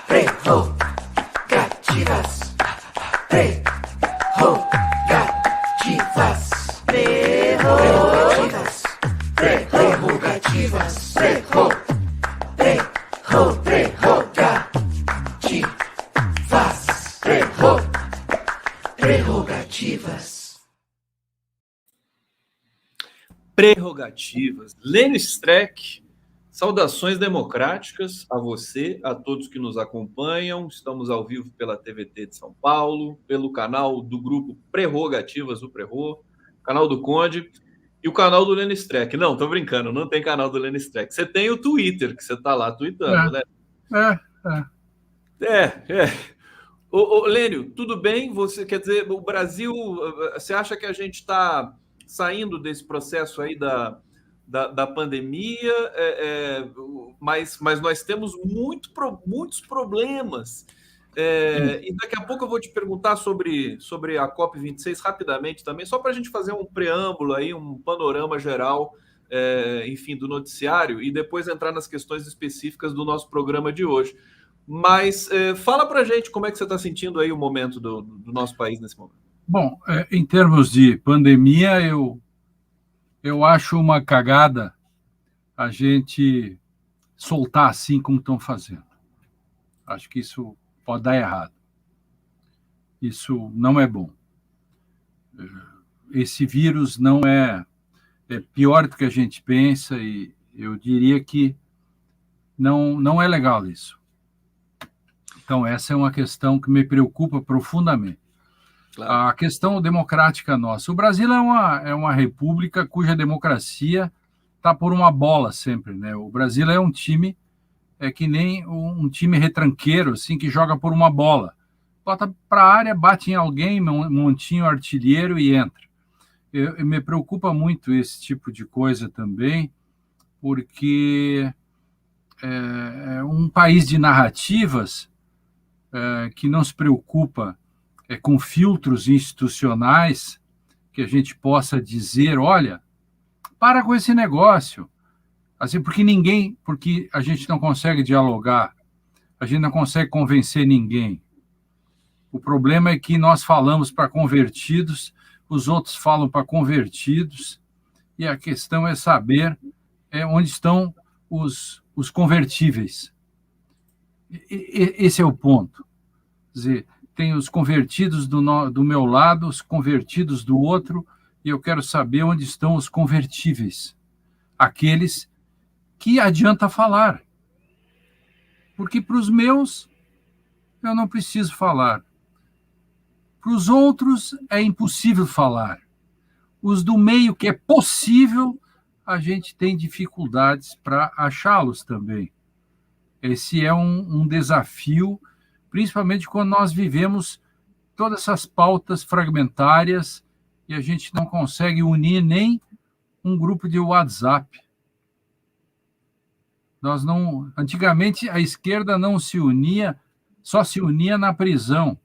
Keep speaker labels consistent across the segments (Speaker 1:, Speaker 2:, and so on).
Speaker 1: Prerrogativas. Prerrogativas. Prerrogativas. Prerrogativas. Prerrogativas.
Speaker 2: Prerrogativas. Lênio Streck, saudações democráticas a você, a todos que nos acompanham. Estamos ao vivo pela TVT de São Paulo, pelo canal do grupo Prerrogativas, o Prerro, canal do Conde e o canal do Lênio Streck. Não, tô brincando, não tem canal do Lênio Streck. Você tem o Twitter, que você tá lá tweetando, né? Lênio, tudo bem? Você quer dizer, o Brasil, você acha que a gente está saindo desse processo aí da pandemia, mas nós temos muitos problemas. E daqui a pouco eu vou te perguntar sobre a COP26 rapidamente também, só para a gente fazer um preâmbulo aí, um panorama geral, enfim, do noticiário, e depois entrar nas questões específicas do nosso programa de hoje. Mas fala para a gente como é que você está sentindo aí o momento do nosso país nesse momento.
Speaker 3: Bom, em termos de pandemia, eu acho uma cagada a gente soltar assim como estão fazendo. Acho que isso pode dar errado. Isso não é bom. Esse vírus não é pior do que a gente pensa e eu diria que não é legal isso. Então, essa é uma questão que me preocupa profundamente. Claro. A questão democrática nossa. O Brasil é uma república cuja democracia está por uma bola sempre, né? O Brasil é um time, que nem um time retranqueiro, assim, que joga por uma bola. Bota para a área, bate em alguém, montinho artilheiro e entra. Me preocupa muito esse tipo de coisa também, porque é um país de narrativas que não se preocupa com filtros institucionais que a gente possa dizer, olha, para com esse negócio. Assim, porque a gente não consegue dialogar, a gente não consegue convencer ninguém. O problema é que nós falamos para convertidos, os outros falam para convertidos, e a questão é saber onde estão os convertíveis. Esse é o ponto. Quer dizer, tem os convertidos do meu lado, os convertidos do outro, e eu quero saber onde estão os convertíveis, aqueles que adianta falar. Porque para os meus, eu não preciso falar. Para os outros, é impossível falar. Os do meio, que é possível, a gente tem dificuldades para achá-los também. Esse é um desafio, principalmente quando nós vivemos todas essas pautas fragmentárias e a gente não consegue unir nem um grupo de WhatsApp. Antigamente, a esquerda não se unia, só se unia na prisão.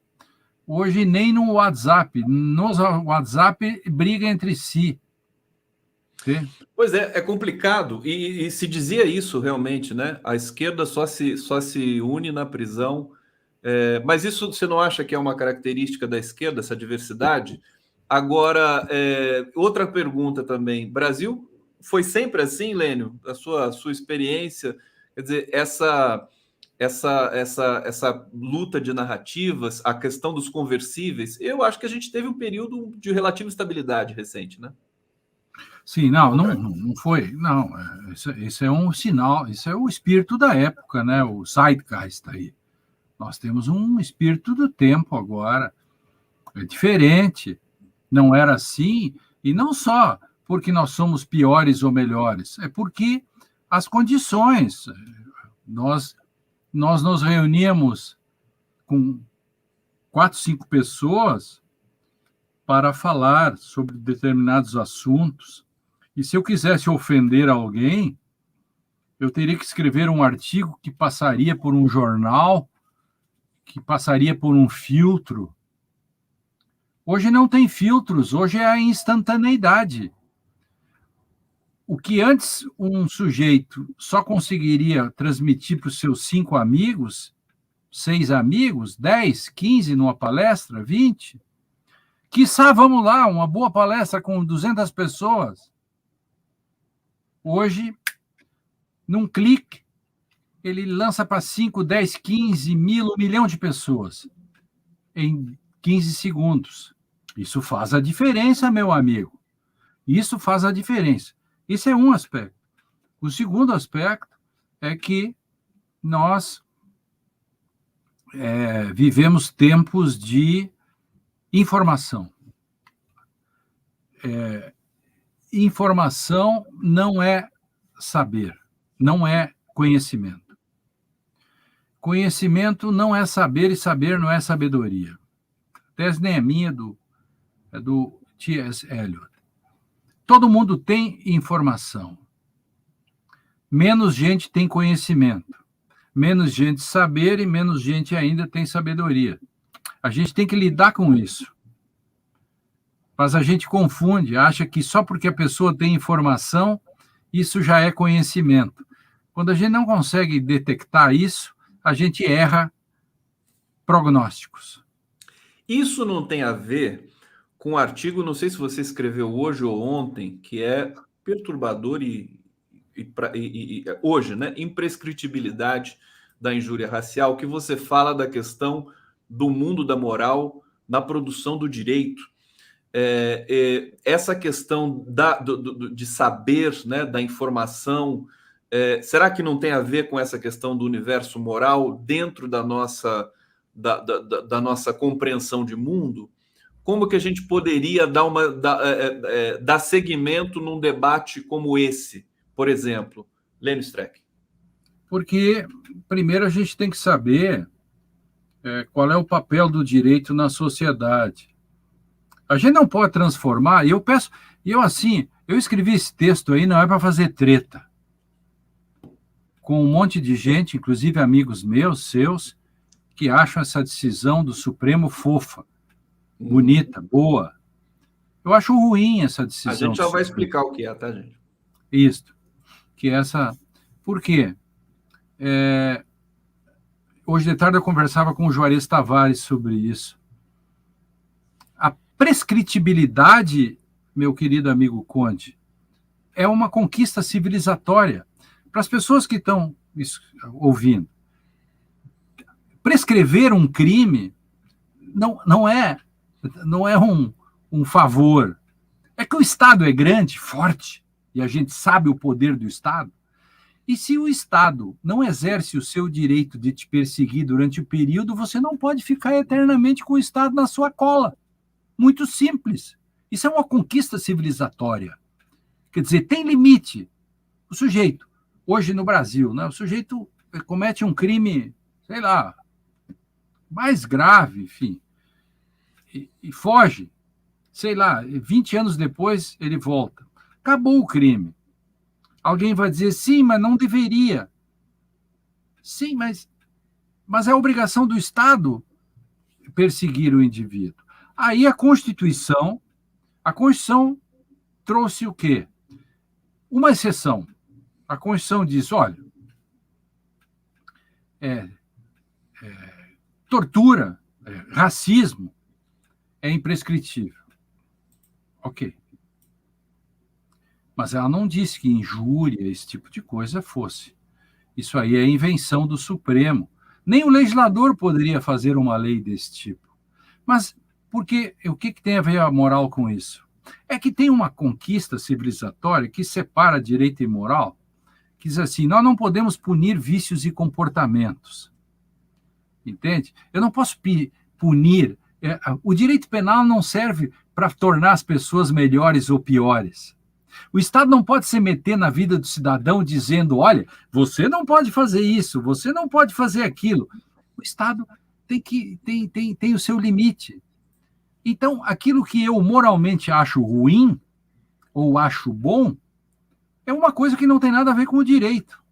Speaker 3: Hoje, nem no WhatsApp. No WhatsApp, briga entre si.
Speaker 2: Sim. Pois é complicado, e se dizia isso realmente, né? A esquerda só se une na prisão. Mas isso você não acha que é uma característica da esquerda, essa diversidade? Agora, outra pergunta também. Brasil foi sempre assim, Lênio? A sua experiência, quer dizer, essa luta de narrativas, a questão dos conversíveis, eu acho que a gente teve um período de relativa estabilidade recente, né?
Speaker 3: Sim, não foi. Não, isso é um sinal, isso é o espírito da época, né? O Zeitgeist aí. Nós temos um espírito do tempo agora. É diferente. Não era assim, e não só porque nós somos piores ou melhores, é porque as condições. Nós nos reuníamos com 4, 5 pessoas para falar sobre determinados assuntos. E se eu quisesse ofender alguém, eu teria que escrever um artigo que passaria por um jornal, que passaria por um filtro. Hoje não tem filtros, hoje é a instantaneidade. O que antes um sujeito só conseguiria transmitir para os seus 5 amigos, 6 amigos, 10, 15 numa palestra, 20. Quiçá, vamos lá, uma boa palestra com 200 pessoas. Hoje, num clique, ele lança para 5, 10, 15 mil, 1 milhão de pessoas em 15 segundos. Isso faz a diferença, meu amigo. Isso faz a diferença. Esse é um aspecto. O segundo aspecto é que nós vivemos tempos de informação. Informação não é saber, não é conhecimento. Conhecimento não é saber e saber não é sabedoria. A tese nem é minha, é do T.S. Eliot. Todo mundo tem informação. Menos gente tem conhecimento. Menos gente saber e menos gente ainda tem sabedoria. A gente tem que lidar com isso. Mas a gente confunde, acha que só porque a pessoa tem informação, isso já é conhecimento. Quando a gente não consegue detectar isso, a gente erra prognósticos.
Speaker 2: Isso não tem a ver com um artigo, não sei se você escreveu hoje ou ontem, que é perturbador e hoje, né? Imprescritibilidade da injúria racial, que você fala da questão do mundo da moral na produção do direito. Essa questão de saber, né, da informação, será que não tem a ver com essa questão do universo moral dentro da nossa compreensão de mundo? Como que a gente poderia dar seguimento num debate como esse, por exemplo? Lênio Streck.
Speaker 3: Porque, primeiro, a gente tem que saber qual é o papel do direito na sociedade. A gente não pode transformar, eu escrevi esse texto aí, não é para fazer treta com um monte de gente, inclusive amigos meus, seus, que acham essa decisão do Supremo fofa, bonita, boa. Eu acho ruim essa decisão.
Speaker 2: A gente já vai explicar o que é, tá, gente?
Speaker 3: Isso. Por quê? Hoje de tarde eu conversava com o Juarez Tavares sobre isso. A prescritibilidade, meu querido amigo Conde, é uma conquista civilizatória. Para as pessoas que estão ouvindo, prescrever um crime não é um favor. É que o Estado é grande, forte, e a gente sabe o poder do Estado. E se o Estado não exerce o seu direito de te perseguir durante o período, você não pode ficar eternamente com o Estado na sua cola. Muito simples. Isso é uma conquista civilizatória. Quer dizer, tem limite. O sujeito, hoje no Brasil, né, o sujeito comete um crime, sei lá, mais grave, enfim, e foge. Sei lá, 20 anos depois ele volta. Acabou o crime. Alguém vai dizer, sim, mas não deveria. Sim, mas é obrigação do Estado perseguir o indivíduo. Aí a Constituição trouxe o quê? Uma exceção. A Constituição diz, olha, tortura, racismo é imprescritível. Ok. Mas ela não disse que injúria, esse tipo de coisa, fosse. Isso aí é invenção do Supremo. Nem o legislador poderia fazer uma lei desse tipo. Mas o que tem a ver a moral com isso? É que tem uma conquista civilizatória que separa direito e moral, que diz assim, nós não podemos punir vícios e comportamentos. Entende? Eu não posso punir. O direito penal não serve para tornar as pessoas melhores ou piores. O Estado não pode se meter na vida do cidadão dizendo, olha, você não pode fazer isso, você não pode fazer aquilo. O Estado tem o seu limite. Então, aquilo que eu moralmente acho ruim ou acho bom é uma coisa que não tem nada a ver com o direito.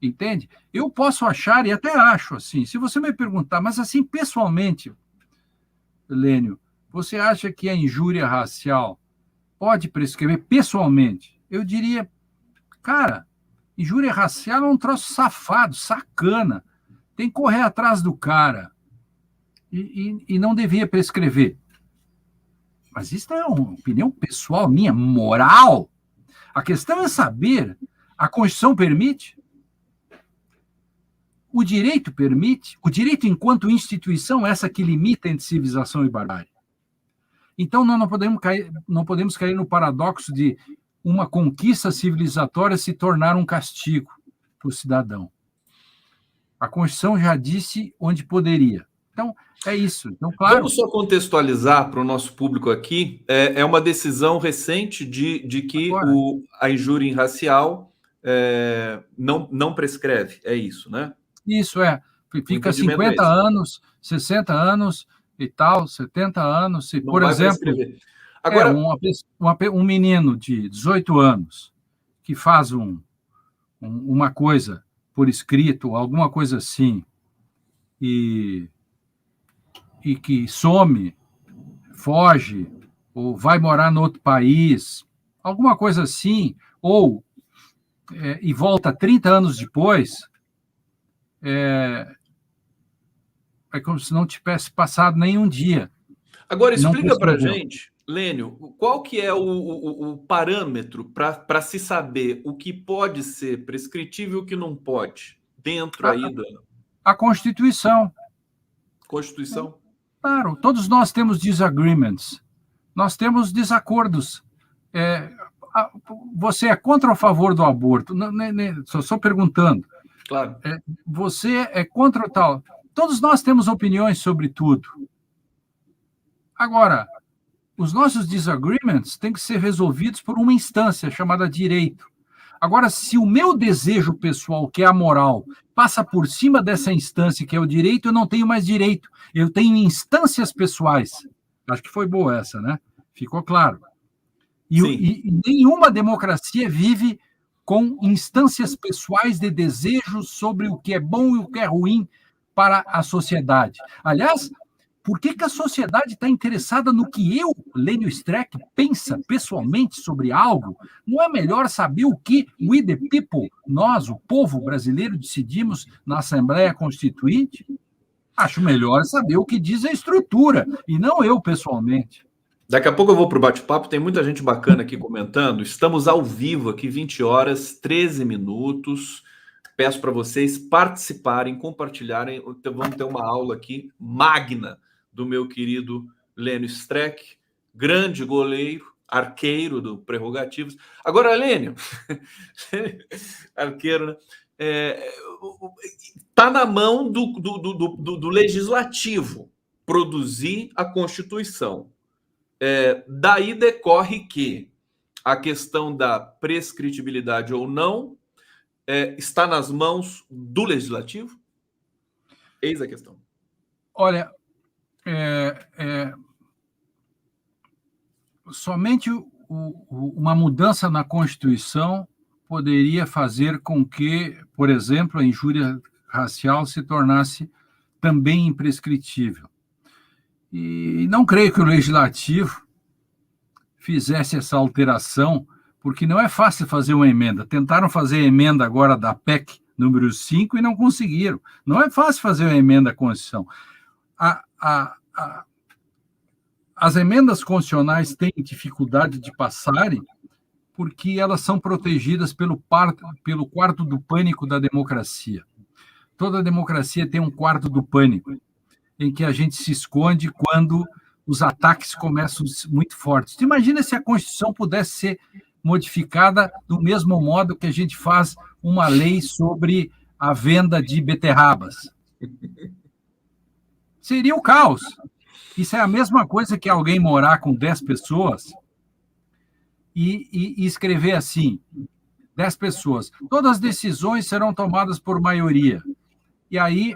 Speaker 3: Entende? Eu posso achar, e até acho assim, se você me perguntar, mas assim, pessoalmente, Lênio, você acha que a injúria racial pode prescrever pessoalmente? Eu diria, cara, injúria racial é um troço safado, sacana. tem que correr atrás do cara e não devia prescrever. Mas isso é uma opinião pessoal minha, moral. A questão é saber, a Constituição permite? O direito permite? O direito enquanto instituição é essa que limita entre civilização e barbárie. Então, nós não podemos cair no paradoxo de uma conquista civilizatória se tornar um castigo para o cidadão. A Constituição já disse onde poderia. Então, é isso. Então, claro.
Speaker 2: Vamos só contextualizar para o nosso público aqui. É uma decisão recente de que a injúria racial não prescreve. É isso, né?
Speaker 3: Isso, Fica 50 anos, 60 anos e tal, 70 anos. Se, por exemplo, agora, um menino de 18 anos que faz uma coisa por escrito, alguma coisa assim, e que some, foge, ou vai morar no outro país, alguma coisa assim, ou e volta 30 anos depois, é como se não tivesse passado nenhum dia.
Speaker 2: Agora, explica para a gente, Lênio, qual que é o parâmetro para se saber o que pode ser prescritível e o que não pode, dentro aí da...
Speaker 3: A Constituição.
Speaker 2: Constituição?
Speaker 3: Claro, todos nós temos disagreements, nós temos desacordos. Você é contra ou a favor do aborto? Só perguntando.
Speaker 2: Claro.
Speaker 3: Você é contra ou tal? Todos nós temos opiniões sobre tudo. Agora, os nossos disagreements têm que ser resolvidos por uma instância chamada direito. Agora, se o meu desejo pessoal, que é a moral, passa por cima dessa instância, que é o direito, eu não tenho mais direito. Eu tenho instâncias pessoais. Acho que foi boa essa, né? Ficou claro. E nenhuma democracia vive com instâncias pessoais de desejos sobre o que é bom e o que é ruim para a sociedade. Aliás, por que a sociedade está interessada no que eu, Lênio Streck, pensa pessoalmente sobre algo? Não é melhor saber o que we the people, nós, o povo brasileiro, decidimos na Assembleia Constituinte? Acho melhor saber o que diz a estrutura, e não eu pessoalmente.
Speaker 2: Daqui a pouco eu vou para o bate-papo, tem muita gente bacana aqui comentando. Estamos ao vivo aqui, 20 horas, 13 minutos. Peço para vocês participarem, compartilharem. Vamos ter uma aula aqui magna do meu querido Lênio Streck, grande goleiro, arqueiro do Prerrogativos. Agora, Lênio, arqueiro, né? Está na mão do legislativo produzir a Constituição. Daí decorre que a questão da prescritibilidade ou não está nas mãos do legislativo? Eis a questão.
Speaker 3: Olha, somente uma mudança na Constituição poderia fazer com que, por exemplo, a injúria racial se tornasse também imprescritível. E não creio que o legislativo fizesse essa alteração, porque não é fácil fazer uma emenda. Tentaram fazer a emenda agora da PEC número 5 e não conseguiram. Não é fácil fazer uma emenda à Constituição. As emendas constitucionais têm dificuldade de passarem porque elas são protegidas pelo quarto do pânico da democracia. Toda democracia tem um quarto do pânico, em que a gente se esconde quando os ataques começam muito fortes. Tu imagina se a Constituição pudesse ser modificada do mesmo modo que a gente faz uma lei sobre a venda de beterrabas. Seria o caos. Isso é a mesma coisa que alguém morar com 10 pessoas e escrever assim, 10 pessoas. Todas as decisões serão tomadas por maioria. E aí,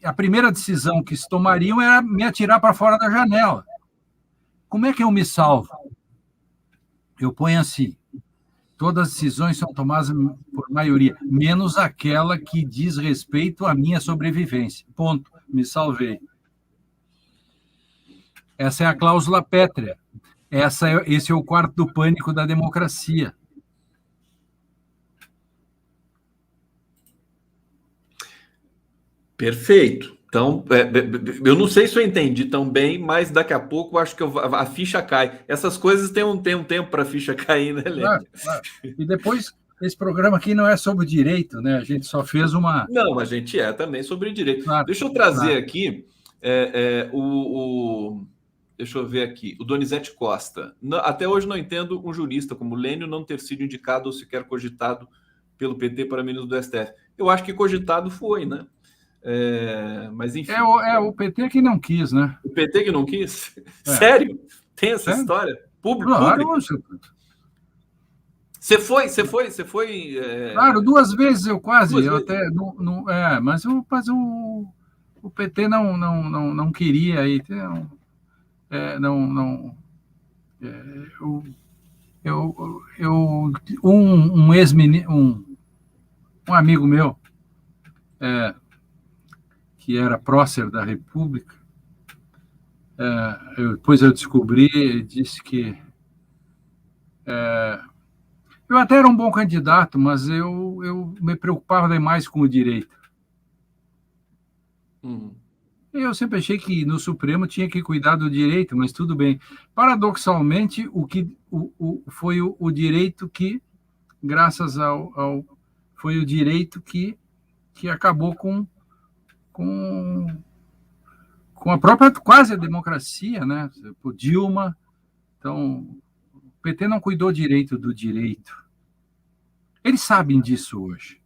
Speaker 3: a primeira decisão que se tomariam era me atirar para fora da janela. Como é que eu me salvo? Eu ponho assim, todas as decisões são tomadas por maioria, menos aquela que diz respeito à minha sobrevivência. Ponto. Me salvei. Essa é a cláusula pétrea. Esse é o quarto do pânico da democracia.
Speaker 2: Perfeito. Então, eu não sei se eu entendi tão bem, mas daqui a pouco eu acho que a ficha cai. Essas coisas têm um tempo para a ficha cair, né, Lênio?
Speaker 3: Claro, claro. E depois, esse programa aqui não é sobre direito, né? A gente só fez uma...
Speaker 2: Não, a gente também sobre direito.
Speaker 3: Claro,
Speaker 2: Deixa eu trazer
Speaker 3: claro.
Speaker 2: aqui deixa eu ver aqui, o Donizete Costa. Até hoje não entendo um jurista como Lênio não ter sido indicado ou sequer cogitado pelo PT para ministro do STF. Eu acho que cogitado foi, né? Mas enfim.
Speaker 3: O PT que não quis, né?
Speaker 2: O PT que não quis? Sério? Tem essa
Speaker 3: Sério?
Speaker 2: história?
Speaker 3: Claro,
Speaker 2: Você foi?
Speaker 3: Claro, 2 vezes eu quase,
Speaker 2: Duas
Speaker 3: eu
Speaker 2: vezes?
Speaker 3: até mas o PT não queria aí, um ex-ministro, um amigo meu, que era prócer da República, depois eu descobri, ele disse que eu até era um bom candidato, mas eu me preocupava demais com o direito. Eu sempre achei que no Supremo tinha que cuidar do direito, mas tudo bem. Paradoxalmente, foi o direito que, graças foi o direito que acabou com a própria quase a democracia, né? Por Dilma. Então, o PT não cuidou direito do direito. Eles sabem disso hoje.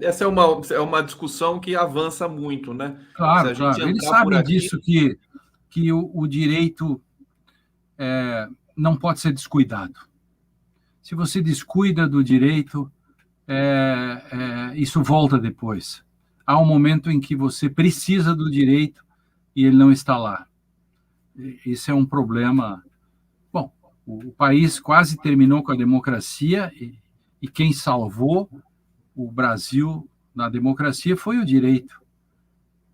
Speaker 2: Essa é uma discussão que avança muito, né?
Speaker 3: Claro, claro. Eles sabem disso, que o direito não pode ser descuidado. Se você descuida do direito, isso volta depois. Há um momento em que você precisa do direito e ele não está lá. Isso é um problema. Bom, o país quase terminou com a democracia e quem salvou o Brasil na democracia foi o direito,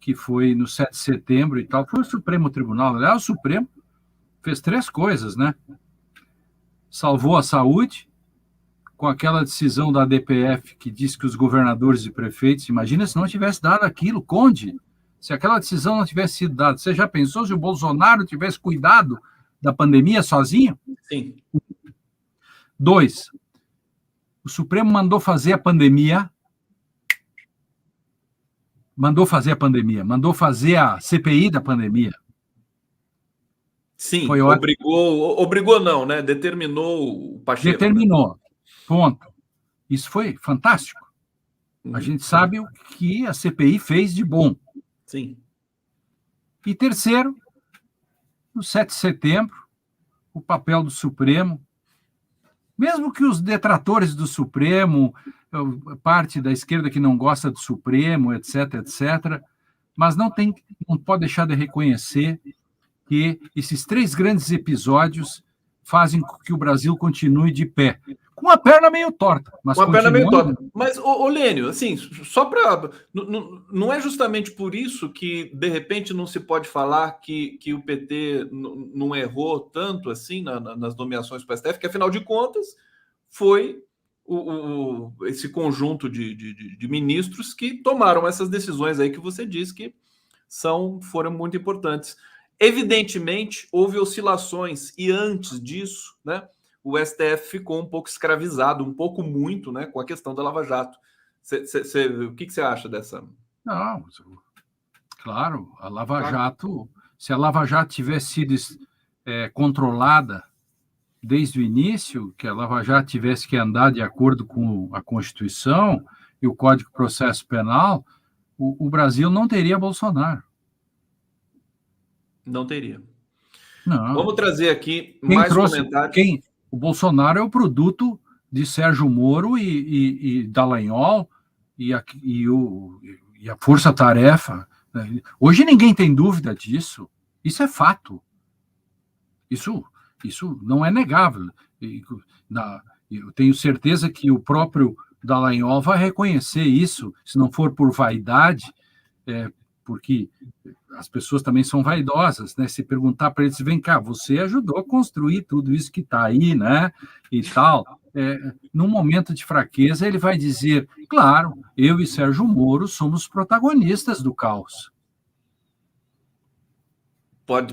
Speaker 3: que foi no 7 de setembro e tal, foi o Supremo Tribunal. Aliás, o Supremo fez 3 coisas, né? Salvou a saúde, com aquela decisão da DPF que diz que os governadores e prefeitos, imagina se não tivesse dado aquilo, Conde, se aquela decisão não tivesse sido dada. Você já pensou se o Bolsonaro tivesse cuidado da pandemia sozinho?
Speaker 2: Sim.
Speaker 3: 2, o Supremo mandou fazer a pandemia, mandou fazer a CPI da pandemia.
Speaker 2: Sim, obrigou não, né? Determinou o Pacheco.
Speaker 3: Determinou, ponto. Isso foi fantástico. A gente sabe o que a CPI fez de bom.
Speaker 2: Sim.
Speaker 3: E terceiro, no 7 de setembro, o papel do Supremo, mesmo que os detratores do Supremo, parte da esquerda que não gosta do Supremo, etc., mas não pode deixar de reconhecer que esses 3 grandes episódios fazem com que o Brasil continue de pé. Com a perna meio torta, mas
Speaker 2: com a perna meio torta. Mas, Lênio, assim, só para... Não é justamente por isso que, de repente, não se pode falar que o PT não errou tanto assim nas nomeações para o STF, que, afinal de contas, foi esse conjunto de ministros que tomaram essas decisões aí que você disse que foram muito importantes. Evidentemente, houve oscilações, e antes disso, né, o STF ficou um pouco escravizado, um pouco muito, né, com a questão da Lava Jato. O que você acha dessa?
Speaker 3: Não, claro, a Lava Jato, se a Lava Jato tivesse sido controlada desde o início, que a Lava Jato tivesse que andar de acordo com a Constituição e o Código de Processo Penal, o Brasil não teria Bolsonaro.
Speaker 2: Não teria.
Speaker 3: Não.
Speaker 2: Vamos trazer aqui mais comentários.
Speaker 3: O Bolsonaro é o produto de Sérgio Moro e Dallagnol e a Força Tarefa. Hoje ninguém tem dúvida disso. Isso é fato. Isso não é negável. Eu tenho certeza que o próprio Dallagnol vai reconhecer isso, se não for por vaidade, porque as pessoas também são vaidosas, né? Se perguntar para eles, vem cá, você ajudou a construir tudo isso que está aí, né? E tal. num momento de fraqueza, ele vai dizer, claro, eu e Sérgio Moro somos protagonistas do caos.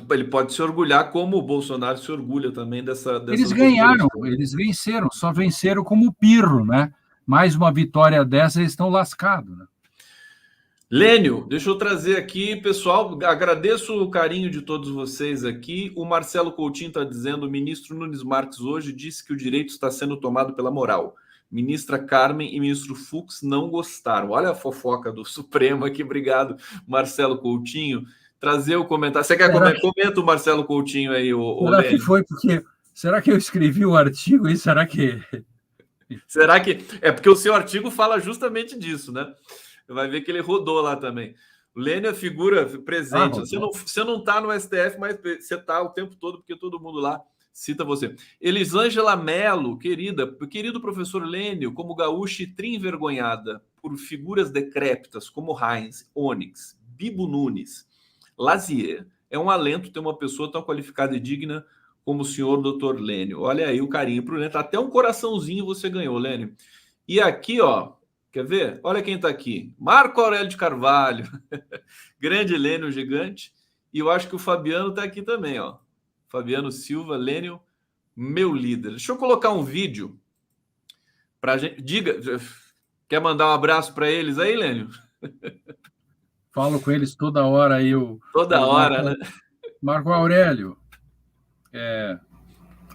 Speaker 2: Ele pode se orgulhar, como o Bolsonaro se orgulha também dessa
Speaker 3: Eles ganharam, eles venceram, só venceram como pirro, né? Mais uma vitória dessa, eles estão lascados, né?
Speaker 2: Lênio, deixa eu trazer aqui, pessoal, agradeço o carinho de todos vocês aqui. O Marcelo Coutinho está dizendo, o ministro Nunes Marques hoje disse que o direito está sendo tomado pela moral. Ministra Carmen e ministro Fux não gostaram. Olha a fofoca do Supremo aqui, obrigado, Marcelo Coutinho. Trazer o comentário. Você quer comentar? Comenta o Marcelo Coutinho aí, o
Speaker 3: Será que foi porque... Será que eu escrevi o artigo e será que...
Speaker 2: Será que... É porque o seu artigo fala justamente disso, né? Vai ver que ele rodou lá também. O Lênio é figura presente. Você não está no STF, mas você está o tempo todo, porque todo mundo lá cita você. Elisângela Mello, querido professor Lênio, como gaúcha e tri-envergonhada por figuras decrépitas como Heinz, Onyx, Bibo Nunes, Lazier, é um alento ter uma pessoa tão qualificada e digna como o senhor Dr. Lênio. Olha aí o carinho pro Lênio. Até um coraçãozinho você ganhou, Lênio. E aqui, ó, quer ver? Olha quem está aqui. Marco Aurélio de Carvalho. Grande Lênio gigante. E eu acho que o Fabiano está aqui também, ó. Fabiano Silva, Lênio, meu líder. Deixa eu colocar um vídeo para gente. Diga, quer mandar um abraço para eles aí, Lênio?
Speaker 3: Falo com eles toda hora aí.
Speaker 2: Toda hora, né?
Speaker 3: Marco Aurélio,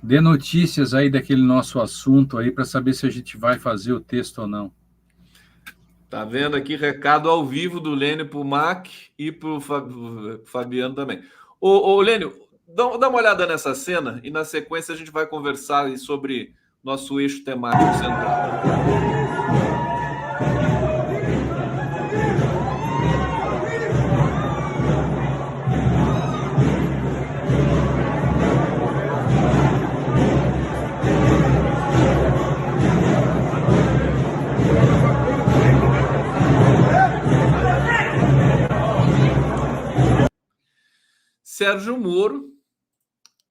Speaker 3: dê notícias aí daquele nosso assunto aí para saber se a gente vai fazer o texto ou não.
Speaker 2: Tá vendo aqui recado ao vivo do Lênio para o Mac e para o Fabiano também. Ô Lênio, dá uma olhada nessa cena e na sequência a gente vai conversar sobre nosso eixo temático central. Sérgio Moro,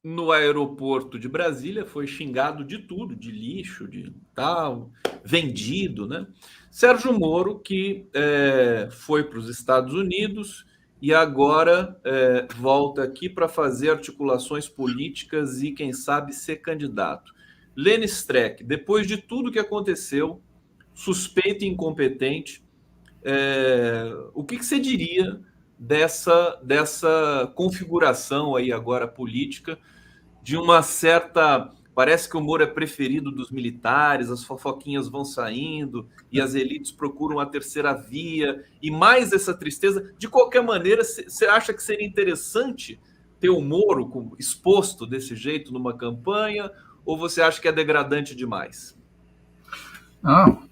Speaker 2: no aeroporto de Brasília, foi xingado de tudo, de lixo, de tal, vendido, né? Sérgio Moro, que foi para os Estados Unidos e agora volta aqui para fazer articulações políticas e, quem sabe, ser candidato. Lênin Streck, depois de tudo que aconteceu, suspeito e incompetente, o que você diria dessa configuração aí agora política, de uma certa... Parece que o Moro é preferido dos militares, as fofoquinhas vão saindo e as elites procuram a terceira via, e mais essa tristeza. De qualquer maneira, você acha que seria interessante ter o Moro exposto desse jeito numa campanha, ou você acha que é degradante demais?
Speaker 3: Não.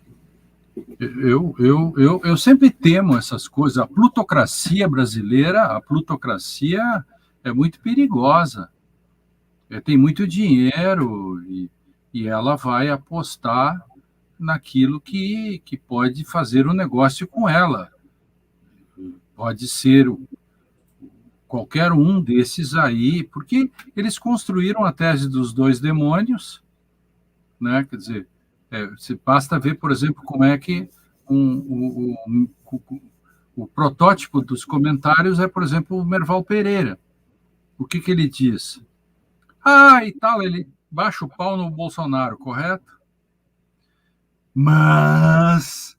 Speaker 3: Eu sempre temo essas coisas. A plutocracia brasileira, a plutocracia é muito perigosa. Tem muito dinheiro e ela vai apostar naquilo que pode fazer um negócio com ela. Pode ser qualquer um desses aí, porque eles construíram a tese dos dois demônios, né? Quer dizer, basta ver, por exemplo, como é que o protótipo dos comentários é, por exemplo, o Merval Pereira. O que ele diz? E tal, ele baixa o pau no Bolsonaro, correto? Mas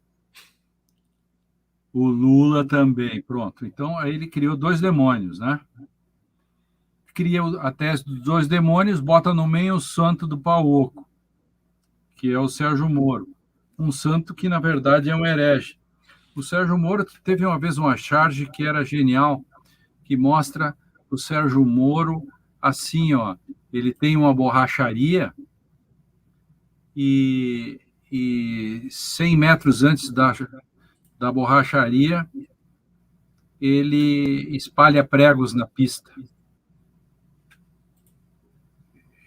Speaker 3: o Lula também, pronto. Então, aí ele criou dois demônios, né? Cria a tese dos dois demônios, bota no meio o santo do pau oco, que é o Sérgio Moro. Um santo que, na verdade, é um herege. O Sérgio Moro teve uma vez uma charge que era genial, que mostra o Sérgio Moro assim, ó, ele tem uma borracharia e 100 metros antes da borracharia, ele espalha pregos na pista.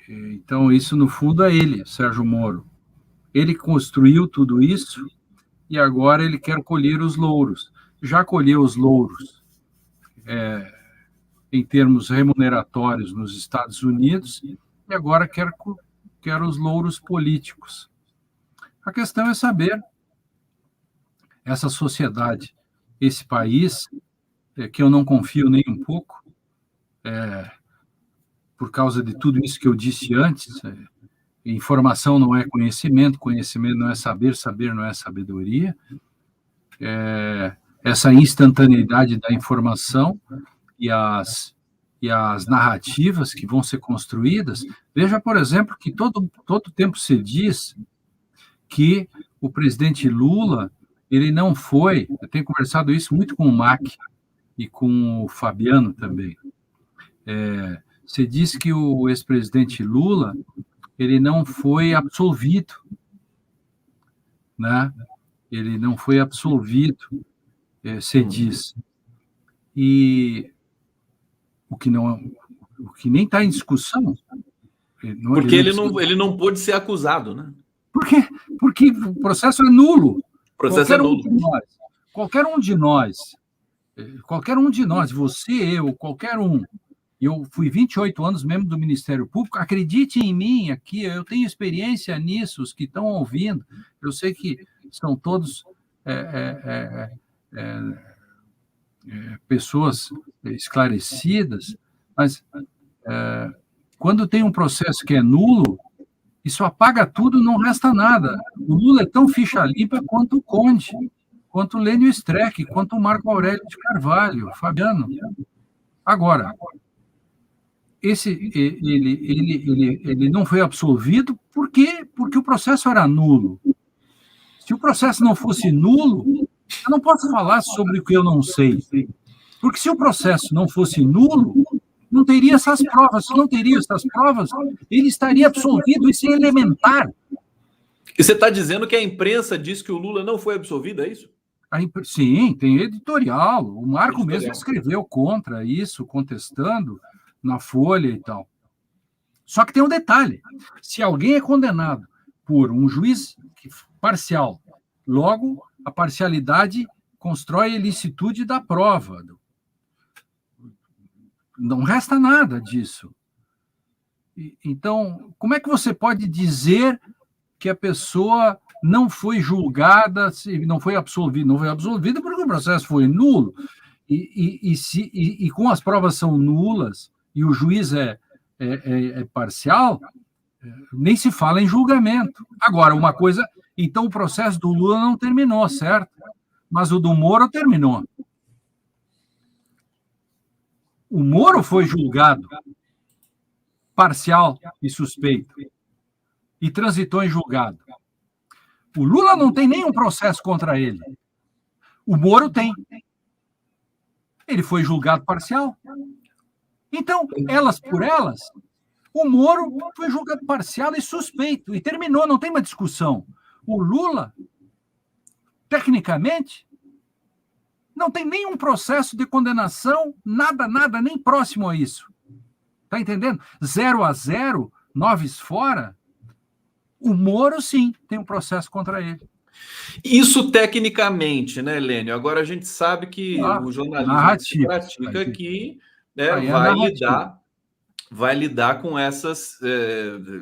Speaker 3: Então, isso, no fundo, é ele, Sérgio Moro. Ele construiu tudo isso e agora ele quer colher os louros. Já colheu os louros em termos remuneratórios nos Estados Unidos e agora quer quer os louros políticos. A questão é saber, essa sociedade, esse país, que eu não confio nem um pouco, por causa de tudo isso que eu disse antes, informação não é conhecimento, conhecimento não é saber, saber não é sabedoria, essa instantaneidade da informação e as narrativas que vão ser construídas. Veja, por exemplo, que todo tempo se diz que o presidente Lula, ele não foi, eu tenho conversado isso muito com o Mac e com o Fabiano também, se diz que o ex-presidente Lula, ele não foi absolvido, né? Ele não foi absolvido, se diz. E o que nem está em discussão.
Speaker 2: Porque ele não pôde ser acusado, né?
Speaker 3: Porque o processo é nulo.
Speaker 2: O processo é nulo.
Speaker 3: Qualquer um de nós, você, eu, qualquer um. Eu fui 28 anos membro do Ministério Público, acredite em mim aqui, eu tenho experiência nisso, os que estão ouvindo, eu sei que são todos pessoas esclarecidas, mas quando tem um processo que é nulo, isso apaga tudo, não resta nada. O Lula é tão ficha limpa quanto o Conde, quanto o Lênio Streck, quanto o Marco Aurélio de Carvalho, Fabiano. Agora, ele não foi absolvido porque o processo era nulo. Se o processo não fosse nulo, eu não posso falar sobre o que eu não sei. Porque se o processo não fosse nulo, não teria essas provas. Se não teria essas provas, ele estaria absolvido. Isso é elementar.
Speaker 2: E você está dizendo que a imprensa diz que o Lula não foi absolvido, é isso?
Speaker 3: Sim, tem editorial. O Marco mesmo escreveu contra isso, contestando na Folha e tal. Só que tem um detalhe. Se alguém é condenado por um juiz parcial, logo a parcialidade constrói a ilicitude da prova. Não resta nada disso. Então, como é que você pode dizer que a pessoa não foi julgada, não foi absolvida? Não foi absolvida porque o processo foi nulo. E com as provas são nulas e o juiz é parcial, nem se fala em julgamento. Agora, uma coisa... Então, o processo do Lula não terminou, certo? Mas o do Moro terminou. O Moro foi julgado parcial e suspeito e transitou em julgado. O Lula não tem nenhum processo contra ele. O Moro tem. Ele foi julgado parcial. Então, elas por elas, o Moro foi julgado parcial e suspeito e terminou, não tem uma discussão. O Lula, tecnicamente, não tem nenhum processo de condenação, nada, nem próximo a isso. Está entendendo? 0-0, 9 fora. O Moro, sim, tem um processo contra ele.
Speaker 2: Isso tecnicamente, né, Lênio? Agora a gente sabe que o jornalismo que se pratica aqui, né, vai lidar com essas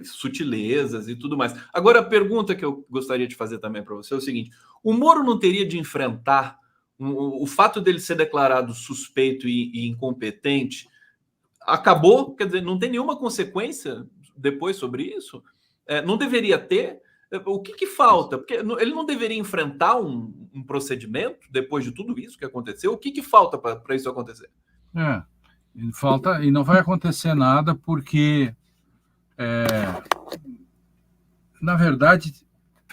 Speaker 2: sutilezas e tudo mais. Agora, a pergunta que eu gostaria de fazer também para você é o seguinte: o Moro não teria de enfrentar o fato dele ser declarado suspeito e incompetente? Acabou? Quer dizer, não tem nenhuma consequência depois sobre isso? Não deveria ter? O que falta? Porque ele não deveria enfrentar um procedimento depois de tudo isso que aconteceu? O que falta para isso acontecer?
Speaker 3: Falta, e não vai acontecer nada porque, na verdade,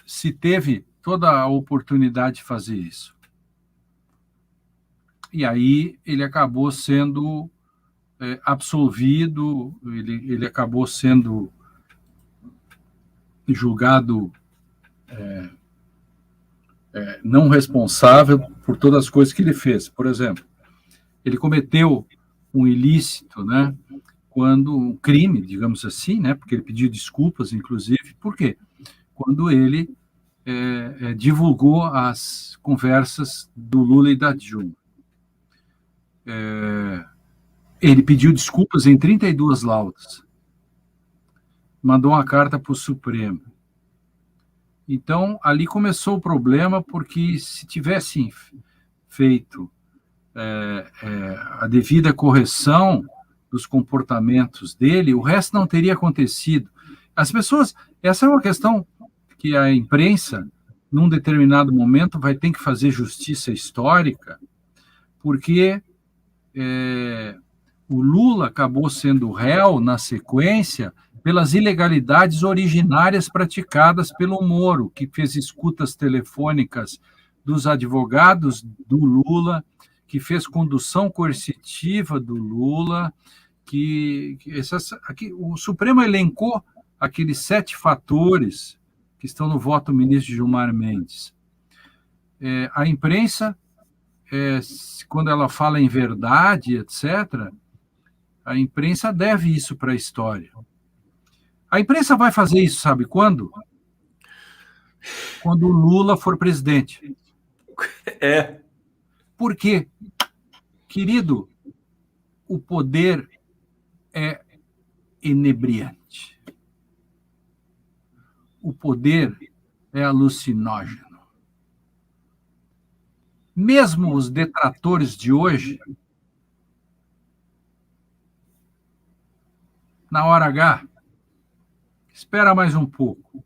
Speaker 3: se teve toda a oportunidade de fazer isso. E aí ele acabou sendo absolvido, ele acabou sendo julgado não responsável por todas as coisas que ele fez. Por exemplo, ele cometeu um ilícito, né? Quando um crime, digamos assim, né? Porque ele pediu desculpas, inclusive. Por quê? Quando ele divulgou as conversas do Lula e da Dilma. Ele pediu desculpas em 32 laudas. mandou uma carta para o Supremo. Então, ali começou o problema, porque se tivessem feito a devida correção dos comportamentos dele, o resto não teria acontecido. As pessoas, essa é uma questão que a imprensa, num determinado momento, vai ter que fazer justiça histórica, porque o Lula acabou sendo réu, na sequência, pelas ilegalidades originárias praticadas pelo Moro, que fez escutas telefônicas dos advogados do Lula, que fez condução coercitiva do Lula, o Supremo elencou aqueles 7 fatores que estão no voto do ministro Gilmar Mendes. A imprensa, quando ela fala em verdade, etc., a imprensa deve isso para a história. A imprensa vai fazer isso, sabe quando? Quando o Lula for presidente. Por quê? Querido, o poder é inebriante. O poder é alucinógeno. Mesmo os detratores de hoje, na hora H, espera mais um pouco.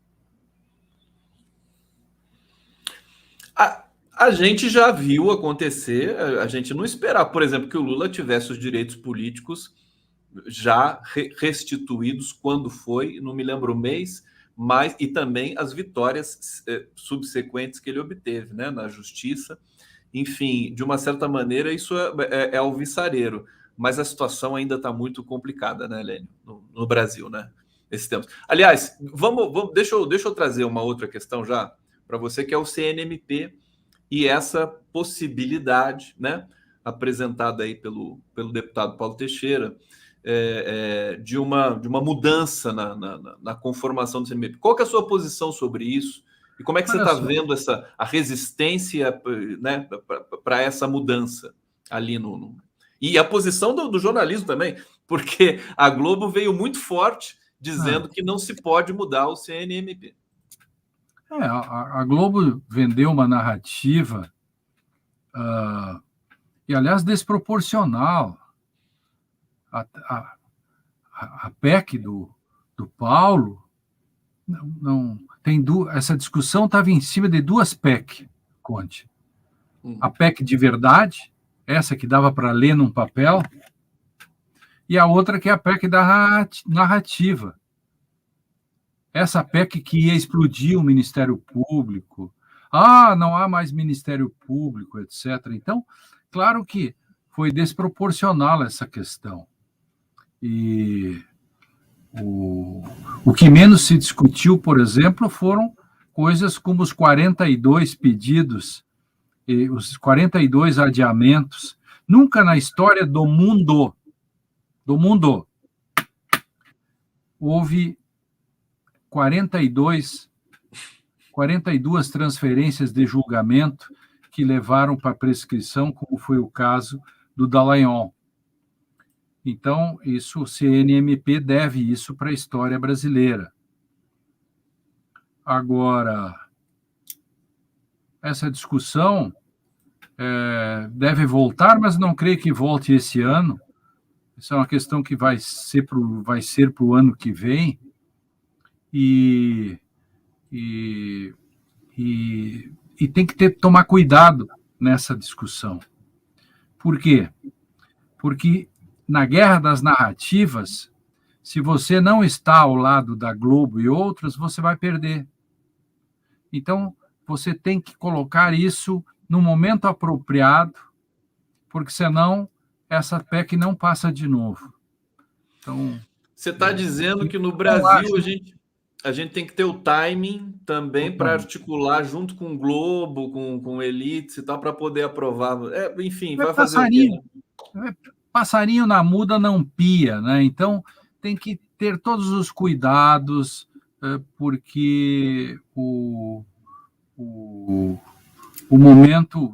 Speaker 2: A gente já viu acontecer, a gente não esperava, por exemplo, que o Lula tivesse os direitos políticos já restituídos quando foi, não me lembro o mês, mas e também as vitórias subsequentes que ele obteve, né, na justiça. Enfim, de uma certa maneira, isso é alvissareiro, mas a situação ainda está muito complicada, né, Lênio, no Brasil, né, nesses tempos. Aliás, deixa eu trazer uma outra questão já para você, que é o CNMP e essa possibilidade, né, apresentada aí pelo deputado Paulo Teixeira, de uma mudança na conformação do CNMP. Qual que é a sua posição sobre isso? E como é que você está vendo a resistência, né, para essa mudança ali E a posição do jornalismo também, porque a Globo veio muito forte dizendo que não se pode mudar o CNMP.
Speaker 3: A Globo vendeu uma narrativa, e aliás desproporcional. A PEC do Paulo não tem essa discussão estava em cima de 2 PEC, Conte. A PEC de verdade, essa que dava para ler num papel, e a outra que é a PEC da narrativa. Essa PEC que ia explodir o Ministério Público. Não há mais Ministério Público, etc. Então, claro que foi desproporcional essa questão. E o que menos se discutiu, por exemplo, foram coisas como os 42 pedidos, os 42 adiamentos. Nunca na história do mundo, houve 42 transferências de julgamento que levaram para prescrição, como foi o caso do Dallagnol. Então, o CNMP deve isso para a história brasileira. Agora, essa discussão deve voltar, mas não creio que volte esse ano. Isso é uma questão que vai ser para o ano que vem. E tem que tomar cuidado nessa discussão. Por quê? Porque na guerra das narrativas, se você não está ao lado da Globo e outros, você vai perder. Então, você tem que colocar isso no momento apropriado, porque senão essa PEC não passa de novo. Então,
Speaker 2: você está dizendo que no Brasil a gente tem que ter o timing também para articular junto com o Globo, com elites e tal, para poder aprovar. Enfim, vai fazer o quê?
Speaker 3: Passarinho na muda não pia, né? Então tem que ter todos os cuidados, porque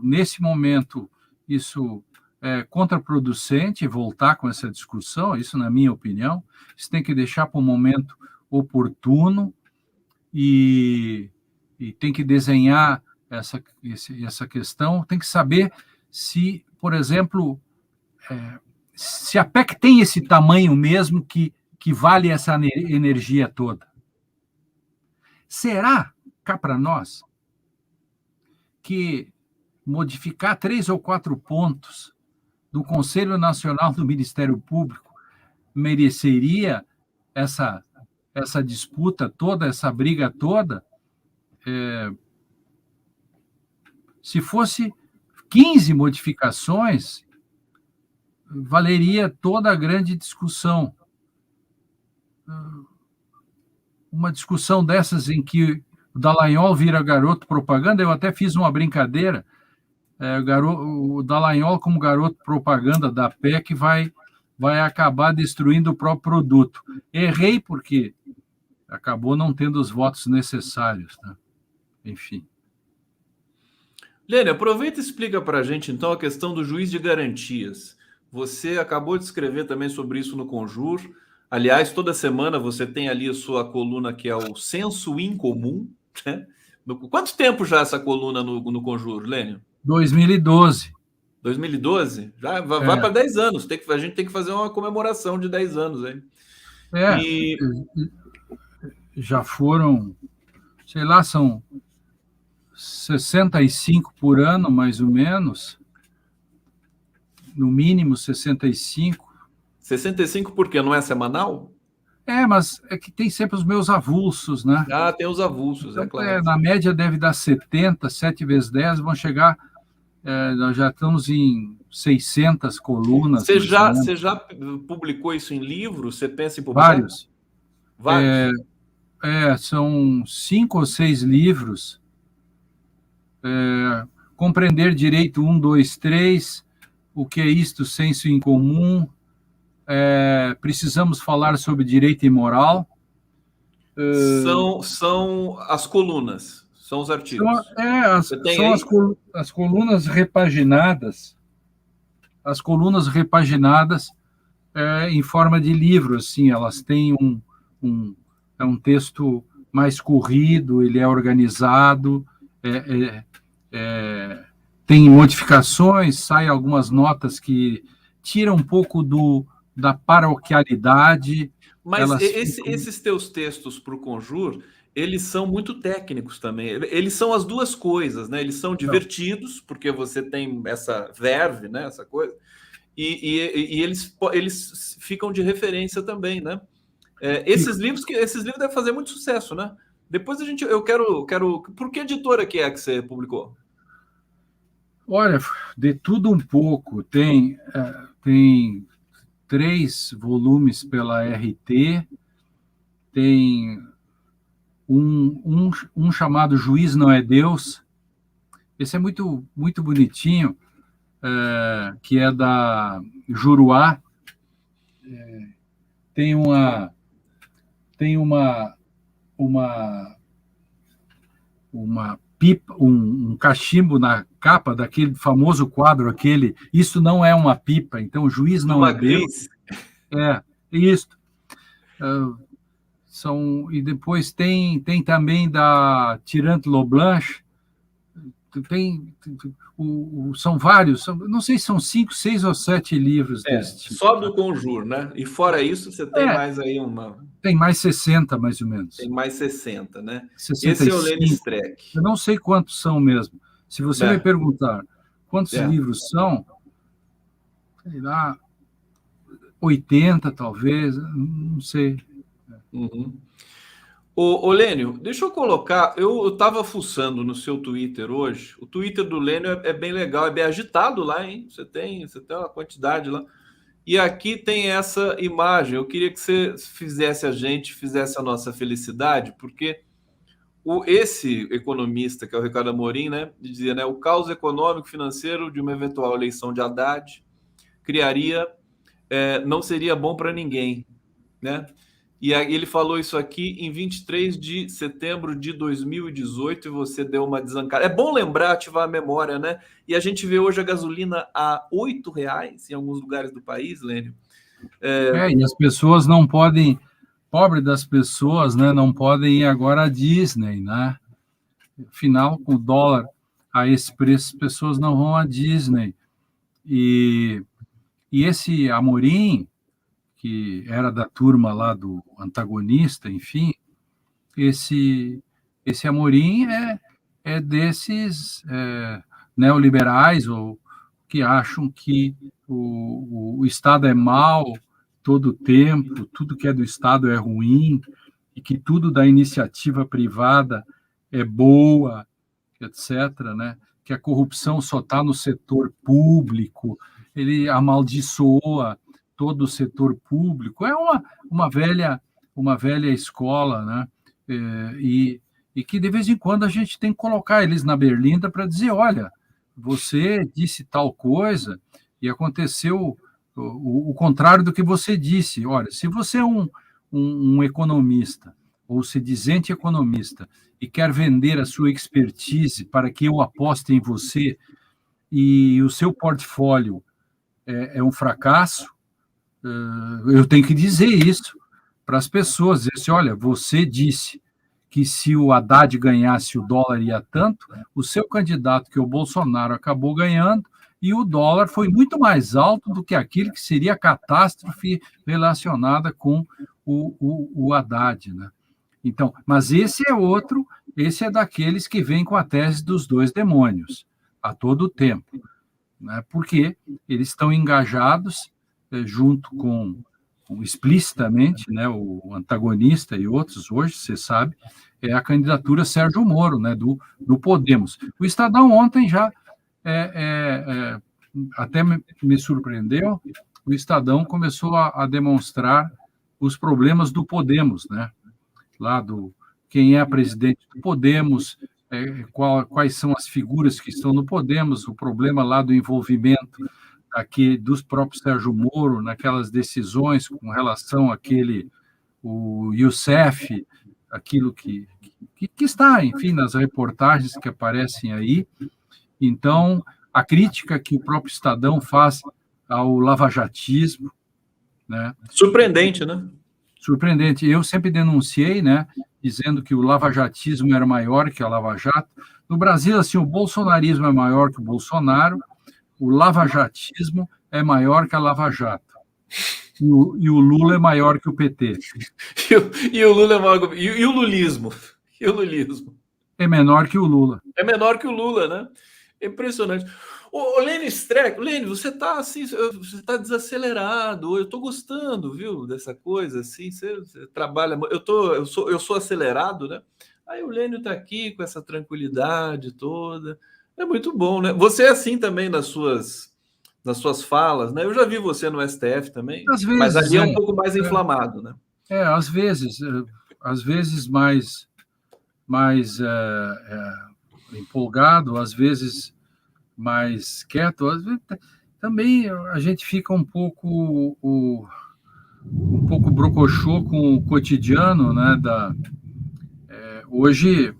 Speaker 3: nesse momento, isso é contraproducente voltar com essa discussão, isso na minha opinião. Isso tem que deixar para um momento oportuno e tem que desenhar essa questão, tem que saber se, por exemplo, se a PEC tem esse tamanho mesmo que vale essa energia toda. Será, cá para nós, que modificar 3 ou 4 pontos do Conselho Nacional do Ministério Público mereceria essa disputa toda, essa briga toda? Se fosse 15 modificações, valeria toda a grande discussão. Uma discussão dessas em que o Dallagnol vira garoto propaganda, eu até fiz uma brincadeira, o Dallagnol como garoto propaganda da PEC vai acabar destruindo o próprio produto. Errei porque acabou não tendo os votos necessários, né? Enfim.
Speaker 2: Lênin, aproveita e explica para a gente, então, a questão do juiz de garantias. Você acabou de escrever também sobre isso no Conjur. Aliás, toda semana você tem ali a sua coluna, que é o Senso Incomum, né? Quanto tempo já essa coluna no Conjur, Lênin?
Speaker 3: 2012.
Speaker 2: 2012? Já vai para 10 anos. A gente tem que fazer uma comemoração de 10 anos aí.
Speaker 3: Já foram, sei lá, são 65 por ano, mais ou menos. No mínimo 65.
Speaker 2: 65 por quê? Não é semanal?
Speaker 3: Mas é que tem sempre os meus avulsos, né?
Speaker 2: Tem os avulsos, então, claro.
Speaker 3: Na média deve dar 70, 7 vezes 10, vão chegar... nós já estamos em 600 colunas.
Speaker 2: Você já publicou isso em livro? Você pensa em publicar?
Speaker 3: Vários. São 5 ou 6 livros. Compreender direito 1, 2, 3, o que é isto, senso incomum, precisamos falar sobre direito e moral.
Speaker 2: São as colunas, são os artigos.
Speaker 3: São as colunas repaginadas. As colunas repaginadas em forma de livro, assim, elas têm um texto mais corrido, ele é organizado, tem modificações, saem algumas notas que tiram um pouco da paroquialidade.
Speaker 2: Mas esses teus textos para o Conjur, eles são muito técnicos também. Eles são as duas coisas, né? Eles são divertidos, porque você tem essa verve, né? Essa coisa, e eles ficam de referência também, né? Esses livros devem fazer muito sucesso, né? Depois eu quero. Por que editora que você publicou?
Speaker 3: Olha, de tudo um pouco. Tem 3 volumes pela RT, tem um chamado Juiz Não é Deus. Esse é muito, muito bonitinho, que é da Juruá. Tem uma pipa, um cachimbo na capa daquele famoso quadro, Isso Não É Uma Pipa, então o juiz não é Deus. Isso. E depois tem também da Tirante Loblanche, são vários, não sei se são 5, 6 ou 7 livros desse tipo.
Speaker 2: Só do Conjur, né? E fora isso, você tem mais aí
Speaker 3: Tem mais 60, mais ou menos.
Speaker 2: Tem mais 60, né?
Speaker 3: 65.
Speaker 2: Esse é o Lênin Streck.
Speaker 3: Eu não sei quantos são mesmo. Se você me perguntar quantos livros são, sei lá, 80 talvez, não sei.
Speaker 2: Uhum. Ô Lênio, deixa eu colocar, eu estava fuçando no seu Twitter hoje, o Twitter do Lênio é bem legal, é bem agitado lá, hein? Você tem uma quantidade lá. E aqui tem essa imagem, eu queria que você fizesse a nossa felicidade, porque esse economista, que é o Ricardo Amorim, né, dizia, né, o caos econômico financeiro de uma eventual eleição de Haddad não seria bom para ninguém, né? E aí ele falou isso aqui em 23 de setembro de 2018 e você deu uma desancada. É bom lembrar, ativar a memória, né? E a gente vê hoje a gasolina a R$8 em alguns lugares do país, Lênio.
Speaker 3: E as pessoas não podem pobre das pessoas, né, não podem ir agora à Disney, né? Afinal, com o dólar a esse preço, as pessoas não vão à Disney. E esse Amorim, que era da turma lá do antagonista, enfim, esse Amorim é desses neoliberais ou que acham que o Estado é mau todo o tempo, tudo que é do Estado é ruim, e que tudo da iniciativa privada é boa, etc., né? Que a corrupção só está no setor público, ele amaldiçoa todo o setor público. É uma velha escola, né? E que, de vez em quando, a gente tem que colocar eles na berlinda para dizer, olha, você disse tal coisa e aconteceu o contrário do que você disse. Olha, se você é um economista, ou se dizente economista, e quer vender a sua expertise para que eu aposte em você, e o seu portfólio é um fracasso, eu tenho que dizer isso para as pessoas, dizer assim, olha, você disse que se o Haddad ganhasse o dólar ia tanto, o seu candidato, que é o Bolsonaro, acabou ganhando, e o dólar foi muito mais alto do que aquilo que seria a catástrofe relacionada com o Haddad, né? Então, mas esse é outro, esse é daqueles que vêm com a tese dos dois demônios, a todo tempo, né? Porque eles estão engajados junto com explicitamente, né, o antagonista e outros, hoje, você sabe, é a candidatura Sérgio Moro, né, do Podemos. O Estadão ontem já até me surpreendeu, o Estadão começou a demonstrar os problemas do Podemos, né, lá do quem é a presidente do Podemos, quais são as figuras que estão no Podemos, o problema lá do envolvimento aqui dos próprios Sérgio Moro naquelas decisões com relação àquele, o Youssef, aquilo que está, enfim, nas reportagens que aparecem aí. Então, a crítica que o próprio Estadão faz ao lavajatismo, né?
Speaker 2: Surpreendente, né?
Speaker 3: Surpreendente. Eu sempre denunciei, né, dizendo que o lavajatismo era maior que a Lava Jato. No Brasil, assim, o bolsonarismo é maior que o Bolsonaro, o lavajatismo é maior que a Lava Jato. E o Lula é maior que o PT.
Speaker 2: E o Lula é maior. E o lulismo? E o lulismo?
Speaker 3: É menor que o Lula.
Speaker 2: É menor que o Lula, né? Impressionante. Ô, Lênin Streck, Lênin, você está assim, você está desacelerado. Eu estou gostando, viu, dessa coisa assim. Você trabalha. Eu sou acelerado, né? Aí o Lênin está aqui com essa tranquilidade toda. É muito bom, né? Você é assim também nas suas falas, né? Eu já vi você no STF também,
Speaker 3: Às vezes,
Speaker 2: mas ali é um pouco mais inflamado, né?
Speaker 3: Às vezes mais empolgado, às vezes mais quieto, às vezes também a gente fica um pouco brocochô com o cotidiano, né? Hoje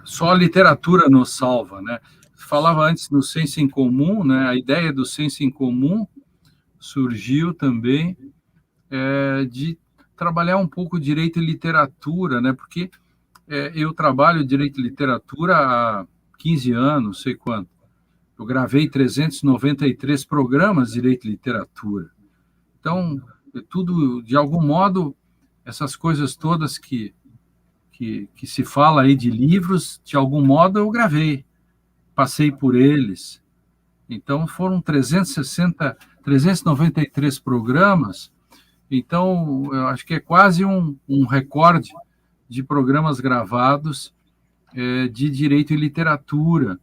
Speaker 3: só a literatura nos salva, né? Falava antes do senso em comum, né? A ideia do senso em comum surgiu também de trabalhar um pouco direito e literatura, né? Porque eu trabalho direito e literatura há 15 anos, sei quanto. Eu gravei 393 programas de direito e literatura. Então, tudo, de algum modo, essas coisas todas que se fala aí de livros, de algum modo eu gravei, passei por eles. Então, foram 393 programas. Então, eu acho que é quase um recorde de programas gravados de direito e literatura.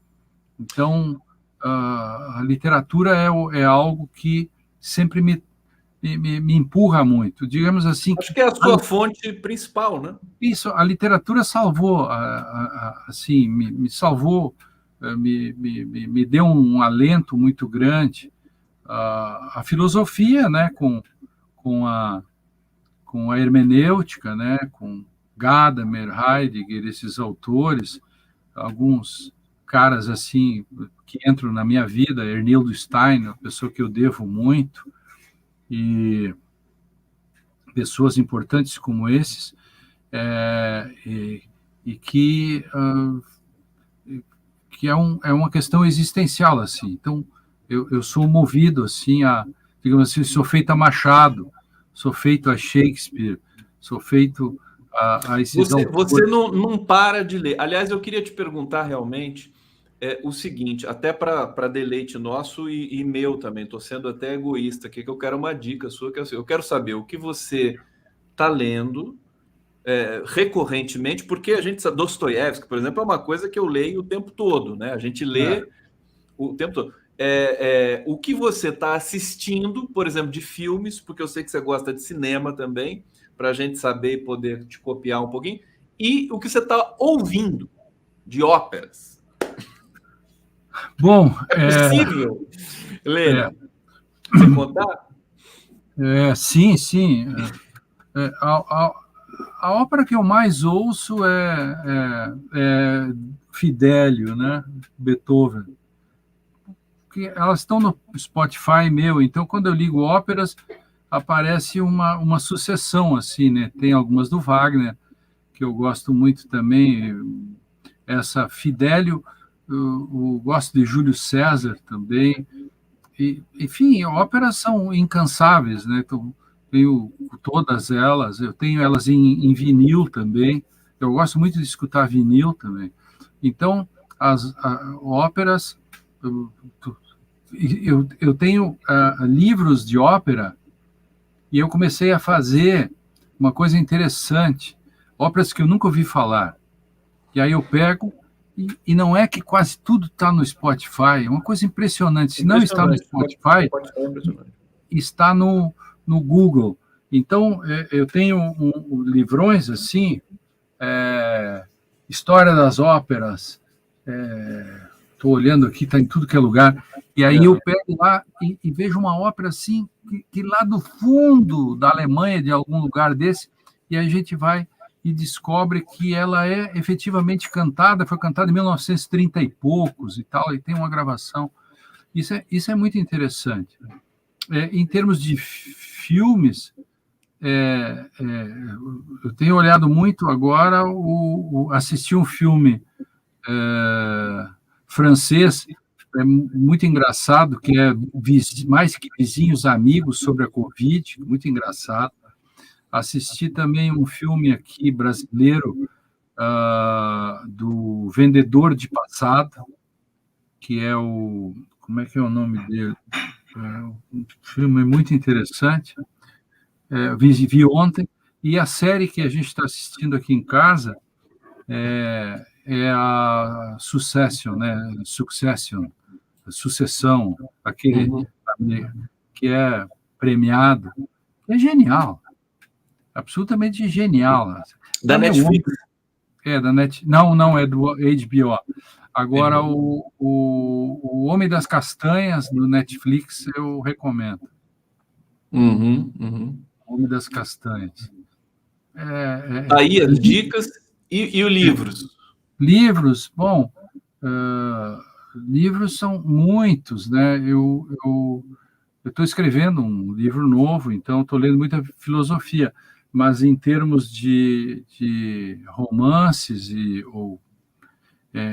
Speaker 3: Então, a literatura é algo que sempre me empurra muito. Digamos assim.
Speaker 2: Acho que é a sua fonte principal, né?
Speaker 3: Isso, a literatura salvou, assim, me salvou, me deu um alento muito grande. A filosofia, né, com a hermenêutica, né, com Gadamer, Heidegger, esses autores, alguns caras assim que entram na minha vida, Ernildo Stein, uma pessoa que eu devo muito, e pessoas importantes como esses, e que é uma questão existencial, assim. Então, eu sou movido, assim, digamos assim, sou feito a Machado, sou feito a Shakespeare, sou feito a esses
Speaker 2: Você não para de ler. Aliás, eu queria te perguntar realmente o seguinte, até para deleite nosso e meu também, estou sendo até egoísta aqui, que eu quero uma dica sua, que eu quero saber o que você está lendo recorrentemente, porque a gente sabe, Dostoiévski, por exemplo, é uma coisa que eu leio o tempo todo, né? A gente lê o tempo todo. O que você está assistindo, por exemplo, de filmes, porque eu sei que você gosta de cinema também, para a gente saber e poder te copiar um pouquinho, e o que você está ouvindo de óperas.
Speaker 3: Bom,
Speaker 2: possível, Lênin, você contar?
Speaker 3: Sim. A ópera que eu mais ouço é Fidelio, né? Beethoven. Porque elas estão no Spotify meu, então quando eu ligo óperas, aparece uma sucessão, assim, né? Tem algumas do Wagner, que eu gosto muito também, essa Fidelio, eu gosto de Júlio César também, enfim, óperas são incansáveis, né? Então, tenho todas elas, eu tenho elas em vinil também, eu gosto muito de escutar vinil também. Então, as óperas, eu tenho livros de ópera, e eu comecei a fazer uma coisa interessante, óperas que eu nunca ouvi falar. E aí eu pego, e não é que quase tudo está no Spotify, é uma coisa impressionante. Se não está no Spotify, está no Google. Então, eu tenho livrões assim, História das Óperas, estou olhando aqui, está em tudo que é lugar, e aí eu pego lá e vejo uma ópera assim, que lá do fundo da Alemanha, de algum lugar desse, e a gente vai e descobre que ela é efetivamente cantada, foi cantada em 1930 e poucos e tal, e tem uma gravação. Isso é muito interessante. Em termos de filmes, eu tenho olhado muito agora, assisti um filme francês, muito engraçado, que é Mais que Vizinhos Amigos, sobre a Covid, muito engraçado. Assisti também um filme aqui brasileiro do Vendedor de Passado, que é como é que é o nome dele? Um filme muito interessante. Vi ontem. E a série que a gente está assistindo aqui em casa é a Succession, né? Sucessão, aquele que é premiado. É genial. Absolutamente genial.
Speaker 2: Da Netflix.
Speaker 3: Da Netflix. Não, é do HBO. Agora, o Homem das Castanhas, no Netflix, eu recomendo. O Homem das Castanhas.
Speaker 2: Aí as dicas e os livros.
Speaker 3: Livros, bom, livros são muitos, né? Eu estou escrevendo um livro novo, então estou lendo muita filosofia, mas em termos de romances ou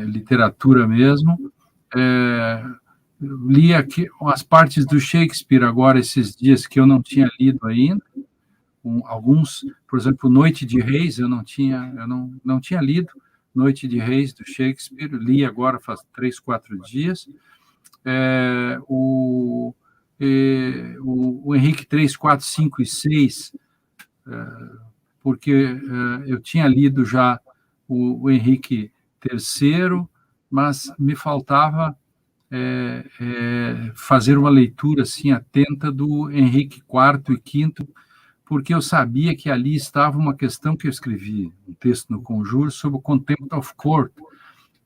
Speaker 3: literatura mesmo, li aqui as partes do Shakespeare agora esses dias que eu não tinha lido ainda, alguns, por exemplo, Noite de Reis, eu não tinha lido Noite de Reis do Shakespeare, li agora faz 3, 4 dias. O Henrique 3, 4, 5 e 6, porque eu tinha lido já o Henrique III, mas me faltava fazer uma leitura assim atenta do Henrique IV e V, porque eu sabia que ali estava uma questão que eu escrevi, um texto no Conjuro, sobre o Contempt of Court,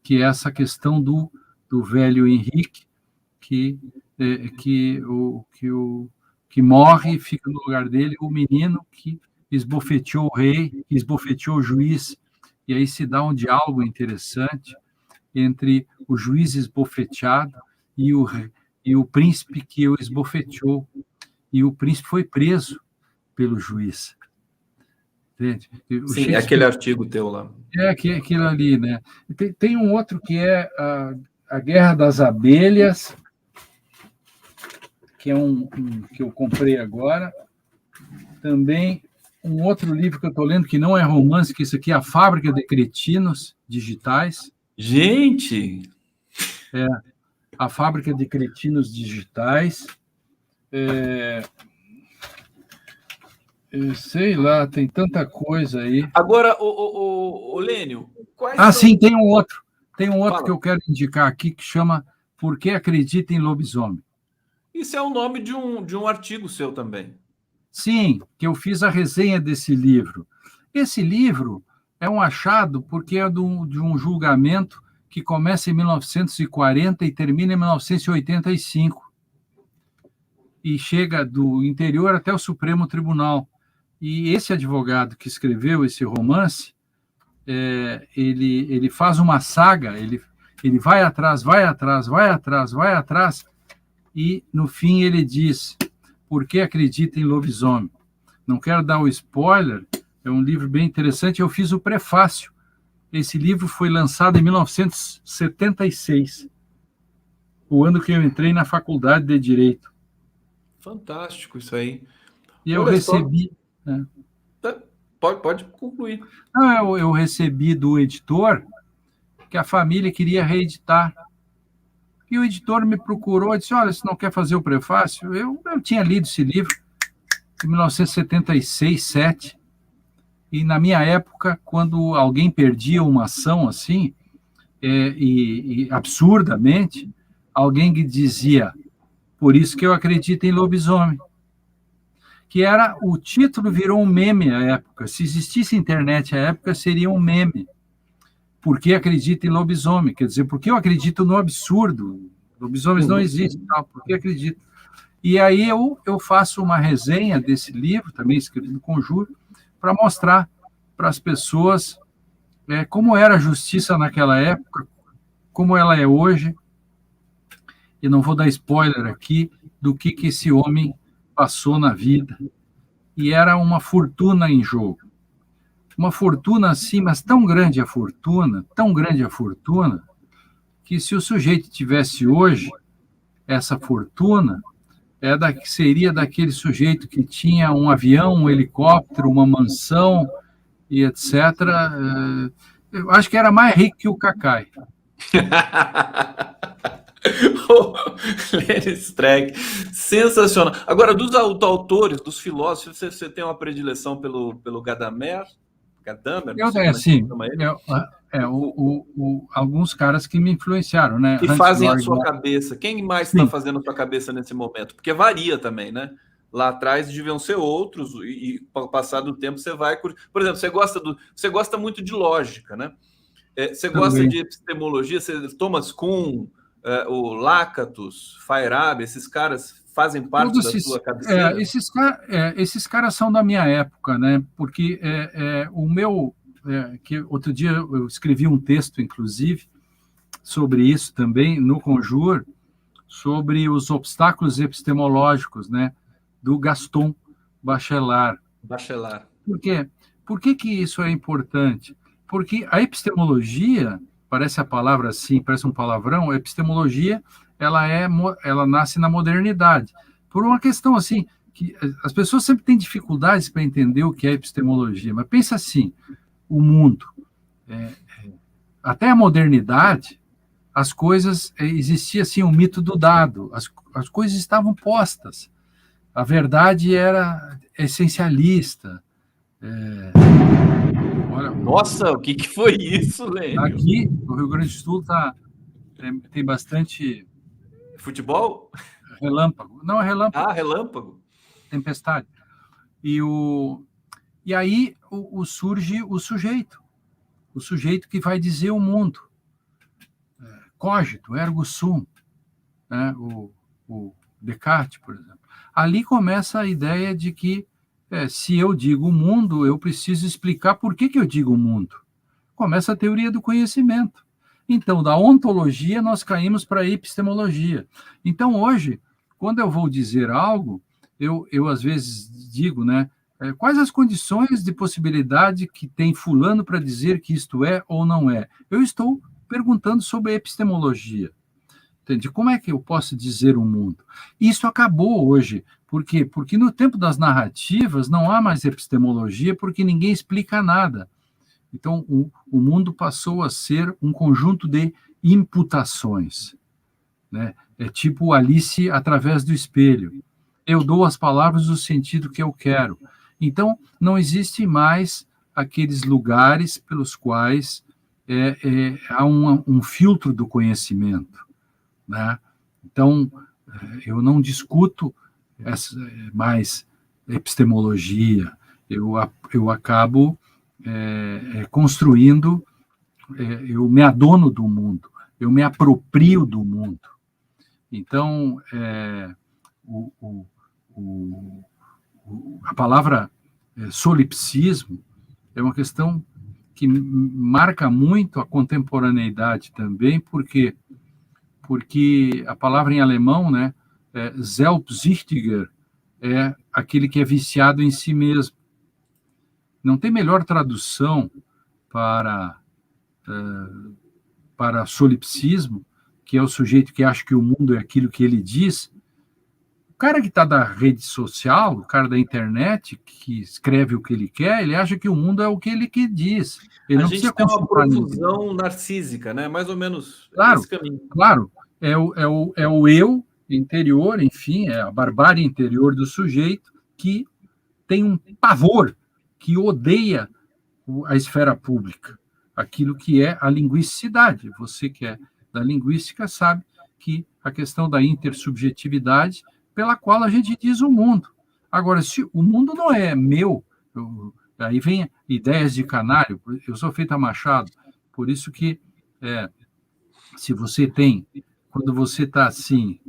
Speaker 3: que é essa questão do velho Henrique, que morre e fica no lugar dele o menino que esbofeteou o rei, que esbofeteou o juiz, e aí se dá um diálogo interessante entre o juiz esbofeteado e o príncipe que o esbofeteou, e o príncipe foi preso pelo juiz. Entende?
Speaker 2: Sim, é aquele artigo teu lá.
Speaker 3: Aquilo ali, né? Tem um outro que é a Guerra das Abelhas, que é um que eu comprei agora. Também um outro livro que eu estou lendo, que não é romance, que isso aqui é A Fábrica de Cretinos Digitais.
Speaker 2: Gente!
Speaker 3: A Fábrica de Cretinos Digitais. Sei lá, tem tanta coisa aí.
Speaker 2: Agora, o Lênio, quais são...
Speaker 3: Sim, tem um outro. Tem um outro
Speaker 2: Fala.
Speaker 3: que eu quero indicar aqui, que chama Por que Acredita em Lobisomem?
Speaker 2: Isso é o nome de um artigo seu também.
Speaker 3: Sim, que eu fiz a resenha desse livro. Esse livro é um achado porque é de um julgamento que começa em 1940 e termina em 1985. E chega do interior até o Supremo Tribunal. E esse advogado que escreveu esse romance, ele faz uma saga, ele vai atrás, e no fim ele diz: por que acredita em lobisomem? Não quero dar o spoiler, é um livro bem interessante, eu fiz o prefácio. Esse livro foi lançado em 1976, o ano que eu entrei na Faculdade de Direito.
Speaker 2: Fantástico isso aí.
Speaker 3: E eu recebi...
Speaker 2: Pode concluir.
Speaker 3: Não, eu recebi do editor que a família queria reeditar. E o editor me procurou e disse: olha, se não quer fazer o prefácio, eu tinha lido esse livro em 1976, 7. E na minha época, quando alguém perdia uma ação assim, e absurdamente, alguém que dizia: por isso que eu acredito em lobisomem. Que era, o título virou um meme à época. Se existisse internet à época, seria um meme. Por que acredita em lobisomem? Quer dizer, porque eu acredito no absurdo. Lobisomens não existem, por que acredito? E aí eu faço uma resenha desse livro, também escrito no Conjuro, para mostrar para as pessoas como era a justiça naquela época, como ela é hoje. E não vou dar spoiler aqui do que esse homem passou na vida. E era uma fortuna em jogo. Uma fortuna assim, mas tão grande a fortuna, que se o sujeito tivesse hoje essa fortuna, seria daquele sujeito que tinha um avião, um helicóptero, uma mansão e etc. Eu acho que era mais rico que o Cacai.
Speaker 2: Lênio Streck, sensacional. Agora, dos autores, dos filósofos, você tem uma predileção pelo Gadamer?
Speaker 3: Alguns caras que me influenciaram, né?
Speaker 2: Que fazem a sua cabeça. Quem mais está fazendo a sua cabeça nesse momento? Porque varia também, né? Lá atrás deviam ser outros, e com o passar do tempo você vai... Por exemplo, você gosta muito de lógica, né? Você gosta de epistemologia, Thomas Kuhn, o Lakatos, Feyerabend, esses caras fazem parte da sua cabeceira?
Speaker 3: Esses caras são da minha época, né? Porque o meu... que outro dia eu escrevi um texto, inclusive, sobre isso também, no Conjur, sobre os obstáculos epistemológicos, né? Do Gaston Bachelard. Por quê? Por que isso é importante? Porque a epistemologia, parece a palavra assim, parece um palavrão, a epistemologia ela nasce na modernidade. Por uma questão assim, que as pessoas sempre têm dificuldades para entender o que é epistemologia, mas pensa assim, o mundo, até a modernidade, as coisas, existia assim um mito do dado, as coisas estavam postas, a verdade era essencialista.
Speaker 2: Olha, nossa, o que foi isso, Lênio?
Speaker 3: Aqui, no Rio Grande do Sul, tem bastante...
Speaker 2: Futebol?
Speaker 3: Relâmpago. Não, é relâmpago.
Speaker 2: Relâmpago.
Speaker 3: Tempestade. E aí surge o sujeito que vai dizer o mundo. Cogito, ergo sum, né? O Descartes, por exemplo. Ali começa a ideia de que, se eu digo o mundo, eu preciso explicar por que eu digo o mundo. Começa a teoria do conhecimento. Então, da ontologia, nós caímos para a epistemologia. Então, hoje, quando eu vou dizer algo, eu às vezes digo, né, Quais as condições de possibilidade que tem fulano para dizer que isto é ou não é? Eu estou perguntando sobre a epistemologia. Entende? Como é que eu posso dizer o mundo? Isso acabou hoje. Por quê? Porque no tempo das narrativas não há mais epistemologia, porque ninguém explica nada. Então, o mundo passou a ser um conjunto de imputações, né? É tipo Alice através do espelho. Eu dou às palavras o sentido que eu quero. Então, não existe mais aqueles lugares pelos quais há um filtro do conhecimento, né? Então, eu não discuto mais epistemologia, eu acabo construindo, eu me adono do mundo, eu me aproprio do mundo. Então, a palavra solipsismo é uma questão que marca muito a contemporaneidade também, porque a palavra em alemão, né, Selbsüchtiger, é aquele que é viciado em si mesmo. Não tem melhor tradução para solipsismo, que é o sujeito que acha que o mundo é aquilo que ele diz. O cara que está da rede social, o cara da internet, que escreve o que ele quer, ele acha que o mundo é o que ele que diz. Ele
Speaker 2: a gente tem uma profusão narcísica, né? Mais ou menos esse caminho.
Speaker 3: Claro, é o eu interior, enfim, é a barbárie interior do sujeito que tem um pavor, que odeia a esfera pública, aquilo que é a linguisticidade. Você que é da linguística sabe que a questão da intersubjetividade pela qual a gente diz o mundo. Agora, se o mundo não é meu, aí vem ideias de canário, eu sou feito a Machado, por isso que se você quando você está assim,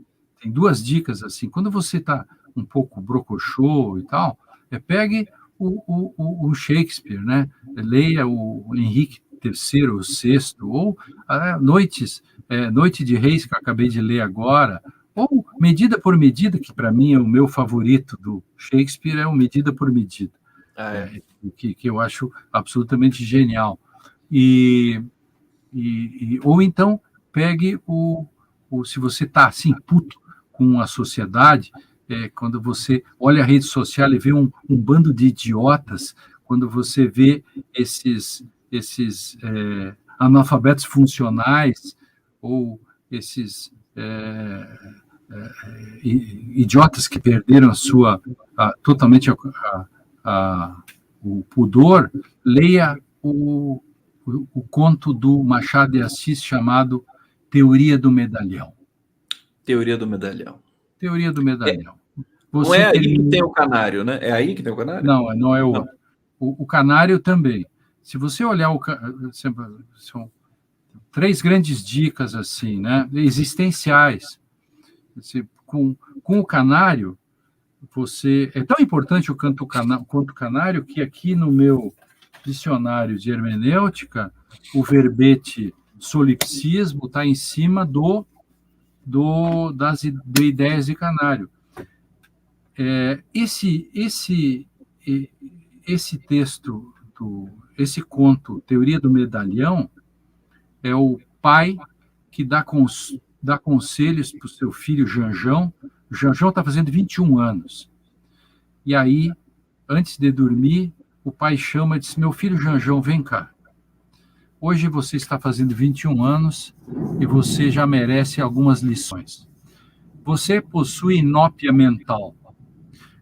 Speaker 3: tem duas dicas assim, quando você está um pouco brocochô e tal, pegue o Shakespeare, né? Leia o Henrique III, o VI, ou Noite de Reis, que eu acabei de ler agora, ou Medida por Medida, que para mim é o meu favorito do Shakespeare, é o Medida por Medida, que eu acho absolutamente genial. Ou então, pegue se você está assim, puto com a sociedade, quando você olha a rede social e vê um bando de idiotas, quando você vê esses analfabetos funcionais, ou esses idiotas que perderam totalmente o pudor, leia o conto do Machado de Assis chamado Teoria do Medalhão.
Speaker 2: Teoria do Medalhão.
Speaker 3: Teoria do Medalhão.
Speaker 2: Não é aí que tem o canário, né? É aí que tem o canário?
Speaker 3: Não é o outro. O canário também. Se você olhar são 3 grandes dicas assim, né? Existenciais. Com o canário, é tão importante o conto canário que aqui no meu dicionário de hermenêutica, o verbete solipsismo está em cima das ideias de canário. Esse texto, esse conto, Teoria do Medalhão, é o pai que dá conselhos para o seu filho Janjão. O Janjão está fazendo 21 anos. E aí, antes de dormir, o pai chama e diz: meu filho Janjão, vem cá. Hoje você está fazendo 21 anos e você já merece algumas lições. Você possui inópia mental.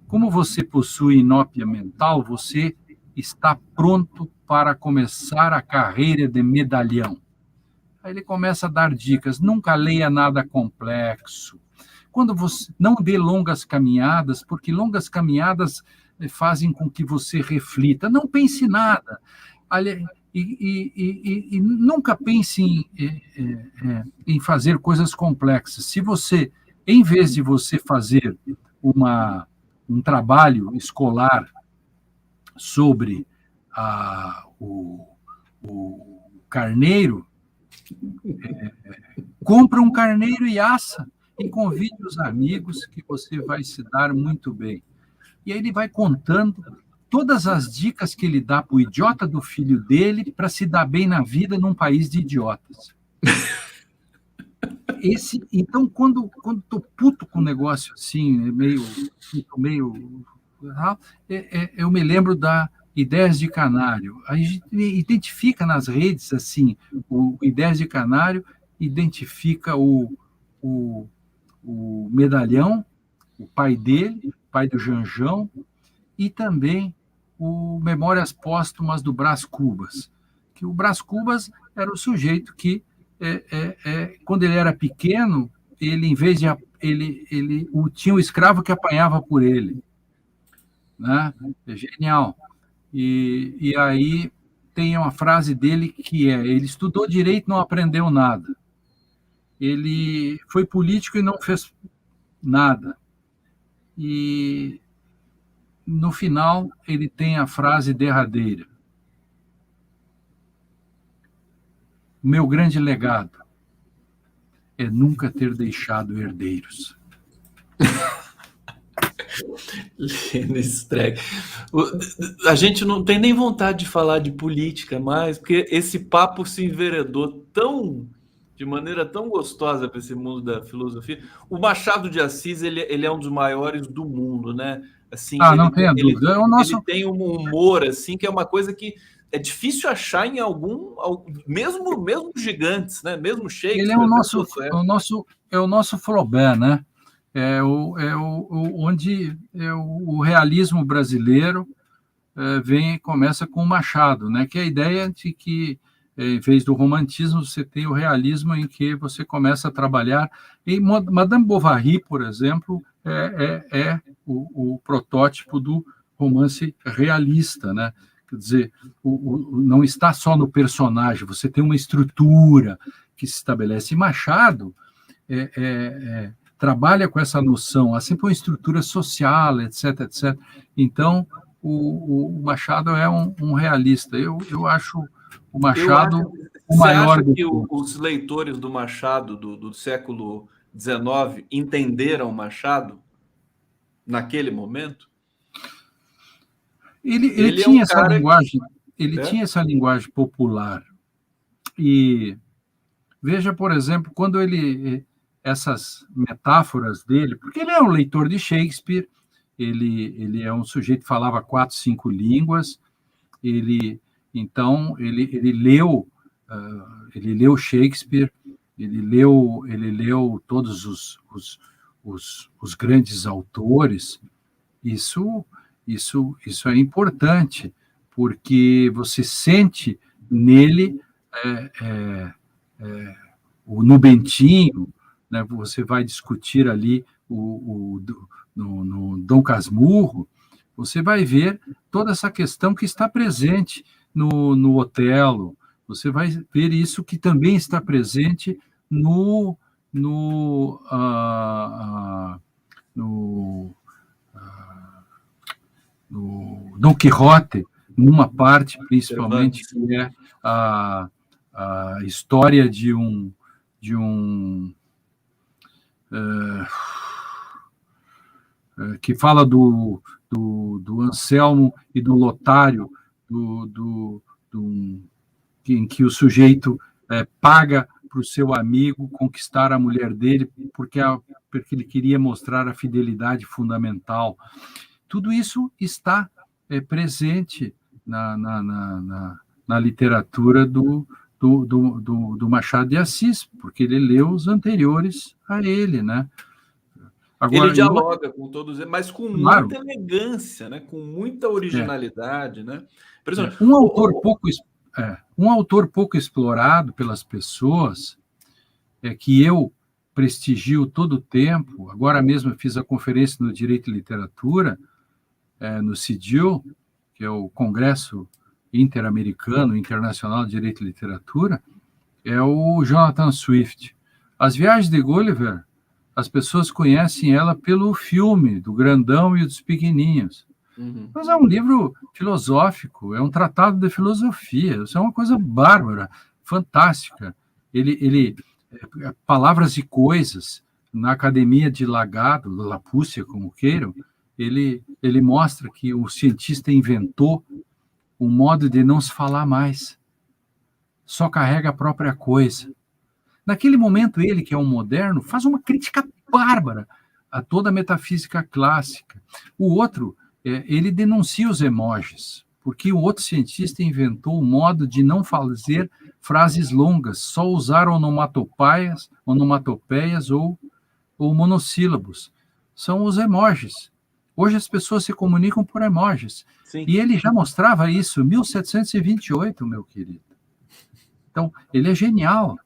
Speaker 3: Como você possui inópia mental, você está pronto para começar a carreira de medalhão. Aí ele começa a dar dicas. Nunca leia nada complexo. Quando você não dê longas caminhadas, porque longas caminhadas fazem com que você reflita. Não pense nada. E nunca pense em fazer coisas complexas. Se você, em vez de você fazer um trabalho escolar sobre o carneiro, compra um carneiro e assa, e convide os amigos que você vai se dar muito bem. E aí ele vai contando todas as dicas que ele dá para o idiota do filho dele para se dar bem na vida num país de idiotas. Então, quando estou puto com um negócio assim, meio eu me lembro da Ideias de Canário. A gente identifica nas redes assim, o Ideias de Canário identifica o Medalhão, o pai dele, o pai do Janjão, e também o Memórias Póstumas do Brás Cubas, que o Brás Cubas era o sujeito que, quando ele era pequeno, ele, em vez de tinha um escravo que apanhava por ele, né? É genial. E aí tem uma frase dele que ele estudou direito, não aprendeu nada. Ele foi político e não fez nada. E no final ele tem a frase derradeira: o meu grande legado é nunca ter deixado herdeiros.
Speaker 2: Streck. A gente não tem nem vontade de falar de política mais, porque esse papo se enveredou de maneira tão gostosa para esse mundo da filosofia. O Machado de Assis, ele é um dos maiores do mundo, né? Assim,
Speaker 3: não tenha dúvida.
Speaker 2: Ele tem um humor assim, que é uma coisa que é difícil achar em mesmo gigantes, né? Mesmo Shakespeare.
Speaker 3: Ele é o nosso Flaubert, né? Onde o realismo brasileiro começa com o Machado, né? Que é a ideia de que, em vez do romantismo, você tem o realismo, em que você começa a trabalhar. E Madame Bovary, por exemplo, é o protótipo do romance realista, né? Quer dizer, não está só no personagem, você tem uma estrutura que se estabelece. E Machado trabalha com essa noção, há sempre uma estrutura social, etc, etc. Então, o Machado é um realista. Eu acho o Machado o maior.
Speaker 2: Você acha que os leitores do Machado do século XIX entenderam Machado naquele momento?
Speaker 3: Ele tinha essa linguagem, tinha essa linguagem popular. E veja, por exemplo, quando essas metáforas dele, porque ele é um leitor de Shakespeare, ele é um sujeito que falava 4, 5 línguas, então ele leu Shakespeare, ele leu todos os grandes autores. Isso é importante, porque você sente nele o Nubentinho, né? Você vai discutir ali no Dom Casmurro, você vai ver toda essa questão que está presente no Otelo, você vai ver isso que também está presente no Dom Quixote, numa parte, principalmente, que é a história que fala do Anselmo e do Lotário, em que o sujeito paga para o seu amigo conquistar a mulher dele porque ele queria mostrar a fidelidade fundamental. Tudo isso está presente na literatura do Machado de Assis, porque ele leu os anteriores a ele, né?
Speaker 2: Agora, ele dialoga com todos eles, mas com muita elegância, né? Com muita originalidade, né?
Speaker 3: Um autor pouco explorado pelas pessoas, que eu prestigio todo o tempo. Agora mesmo eu fiz a conferência no Direito e Literatura, no CIDIL, que é o Congresso Interamericano, Internacional de Direito e Literatura, é o Jonathan Swift. As Viagens de Gulliver, as pessoas conhecem ela pelo filme do Grandão e dos Pequeninhos.
Speaker 2: Uhum.
Speaker 3: Mas é um livro filosófico, é um tratado de filosofia, isso é uma coisa bárbara, fantástica. Ele Palavras e Coisas, na Academia de Lagado, Lapúcia, como queiram, ele mostra que o cientista inventou um modo de não se falar mais. Só carrega a própria coisa. Naquele momento, ele, que é um moderno, faz uma crítica bárbara a toda a metafísica clássica. O outro, ele denuncia os emojis, porque o outro cientista inventou um modo de não fazer frases longas, só usar onomatopeias ou monossílabos. São os emojis. Hoje as pessoas se comunicam por emojis.
Speaker 2: Sim.
Speaker 3: E ele já mostrava isso em 1728, meu querido. Então, ele é genial,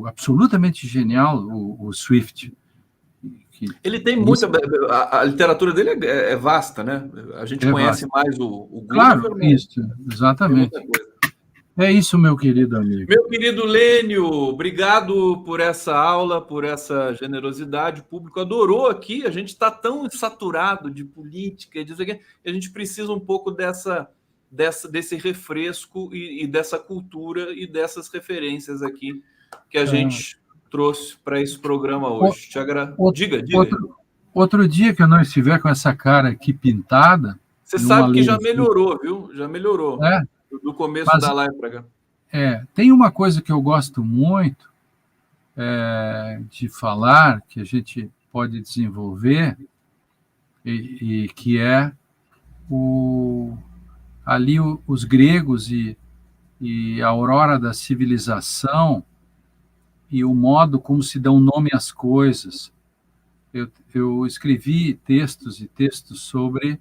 Speaker 3: absolutamente genial, o Swift.
Speaker 2: Ele tem muita... A literatura dele é vasta, né? A gente conhece mais o Google.
Speaker 3: Claro, isso, exatamente. É isso, meu querido amigo.
Speaker 2: Meu querido Lênio, obrigado por essa aula, por essa generosidade. O público adorou aqui. A gente está tão saturado de política, que a gente precisa um pouco desse refresco e dessa cultura e dessas referências aqui que a gente trouxe para esse programa hoje. Diga.
Speaker 3: Outro dia que eu não estiver com essa cara aqui pintada...
Speaker 2: Você sabe que já melhorou, viu? Já melhorou. Do começo da live para cá.
Speaker 3: Tem uma coisa que eu gosto muito de falar, que a gente pode desenvolver, e que é ali os gregos e a aurora da civilização e o modo como se dão nome às coisas. Eu escrevi textos sobre...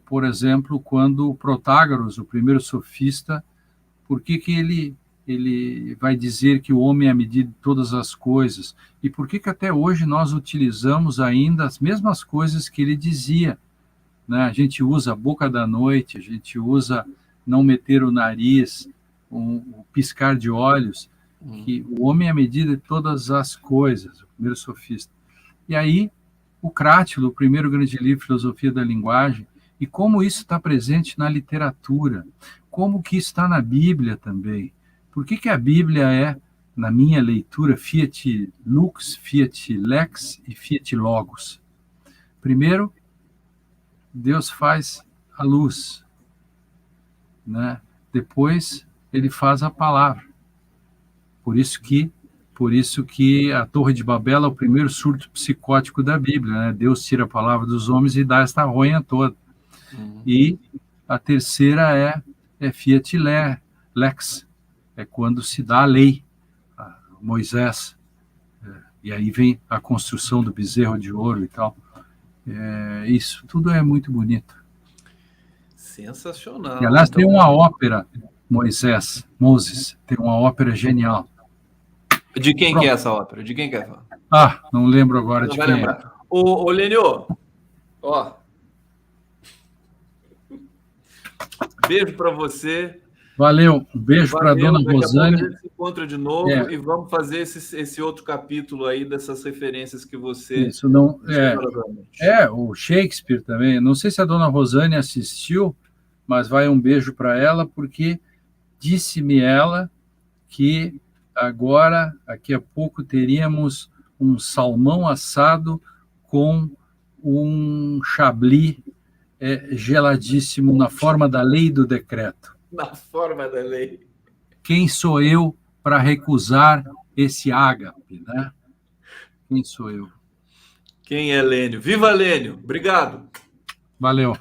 Speaker 3: por exemplo, quando o Protágoras, o primeiro sofista, por que ele vai dizer que o homem é a medida de todas as coisas? E por que até hoje nós utilizamos ainda as mesmas coisas que ele dizia? Né? A gente usa a boca da noite, a gente usa não meter o nariz, o piscar de olhos, que o homem é a medida de todas as coisas, o primeiro sofista. E aí, o Crátilo, o primeiro grande livro de filosofia da linguagem, e como isso está presente na literatura, como que está na Bíblia também. Por que a Bíblia é, na minha leitura, fiat lux, fiat lex e fiat logos? Primeiro, Deus faz a luz, né? Depois, ele faz a palavra. Por isso que a Torre de Babel é o primeiro surto psicótico da Bíblia, né? Deus tira a palavra dos homens e dá esta ronha toda. E a terceira é fiat lex, é quando se dá a lei, a Moisés. E aí vem a construção do bezerro de ouro e tal. Isso tudo é muito bonito.
Speaker 2: Sensacional.
Speaker 3: E, aliás, tem uma ópera, Moses, tem uma ópera genial.
Speaker 2: De quem que é essa ópera? De quem que é?
Speaker 3: Não lembro agora de quem
Speaker 2: lembrar. Ô, Lênio, beijo para você.
Speaker 3: Valeu, um beijo para a dona Rosane.
Speaker 2: A gente se encontra de novo e vamos fazer esse outro capítulo aí dessas referências que você...
Speaker 3: Isso não o Shakespeare também. Não sei se a dona Rosane assistiu, mas vai um beijo para ela, porque disse-me ela que agora, daqui a pouco, teríamos um salmão assado com um chablis geladíssimo na forma da lei e do decreto.
Speaker 2: Na forma da lei.
Speaker 3: Quem sou eu para recusar esse ágape, né? Quem sou eu?
Speaker 2: Quem é Lênio? Viva Lênio! Obrigado!
Speaker 3: Valeu!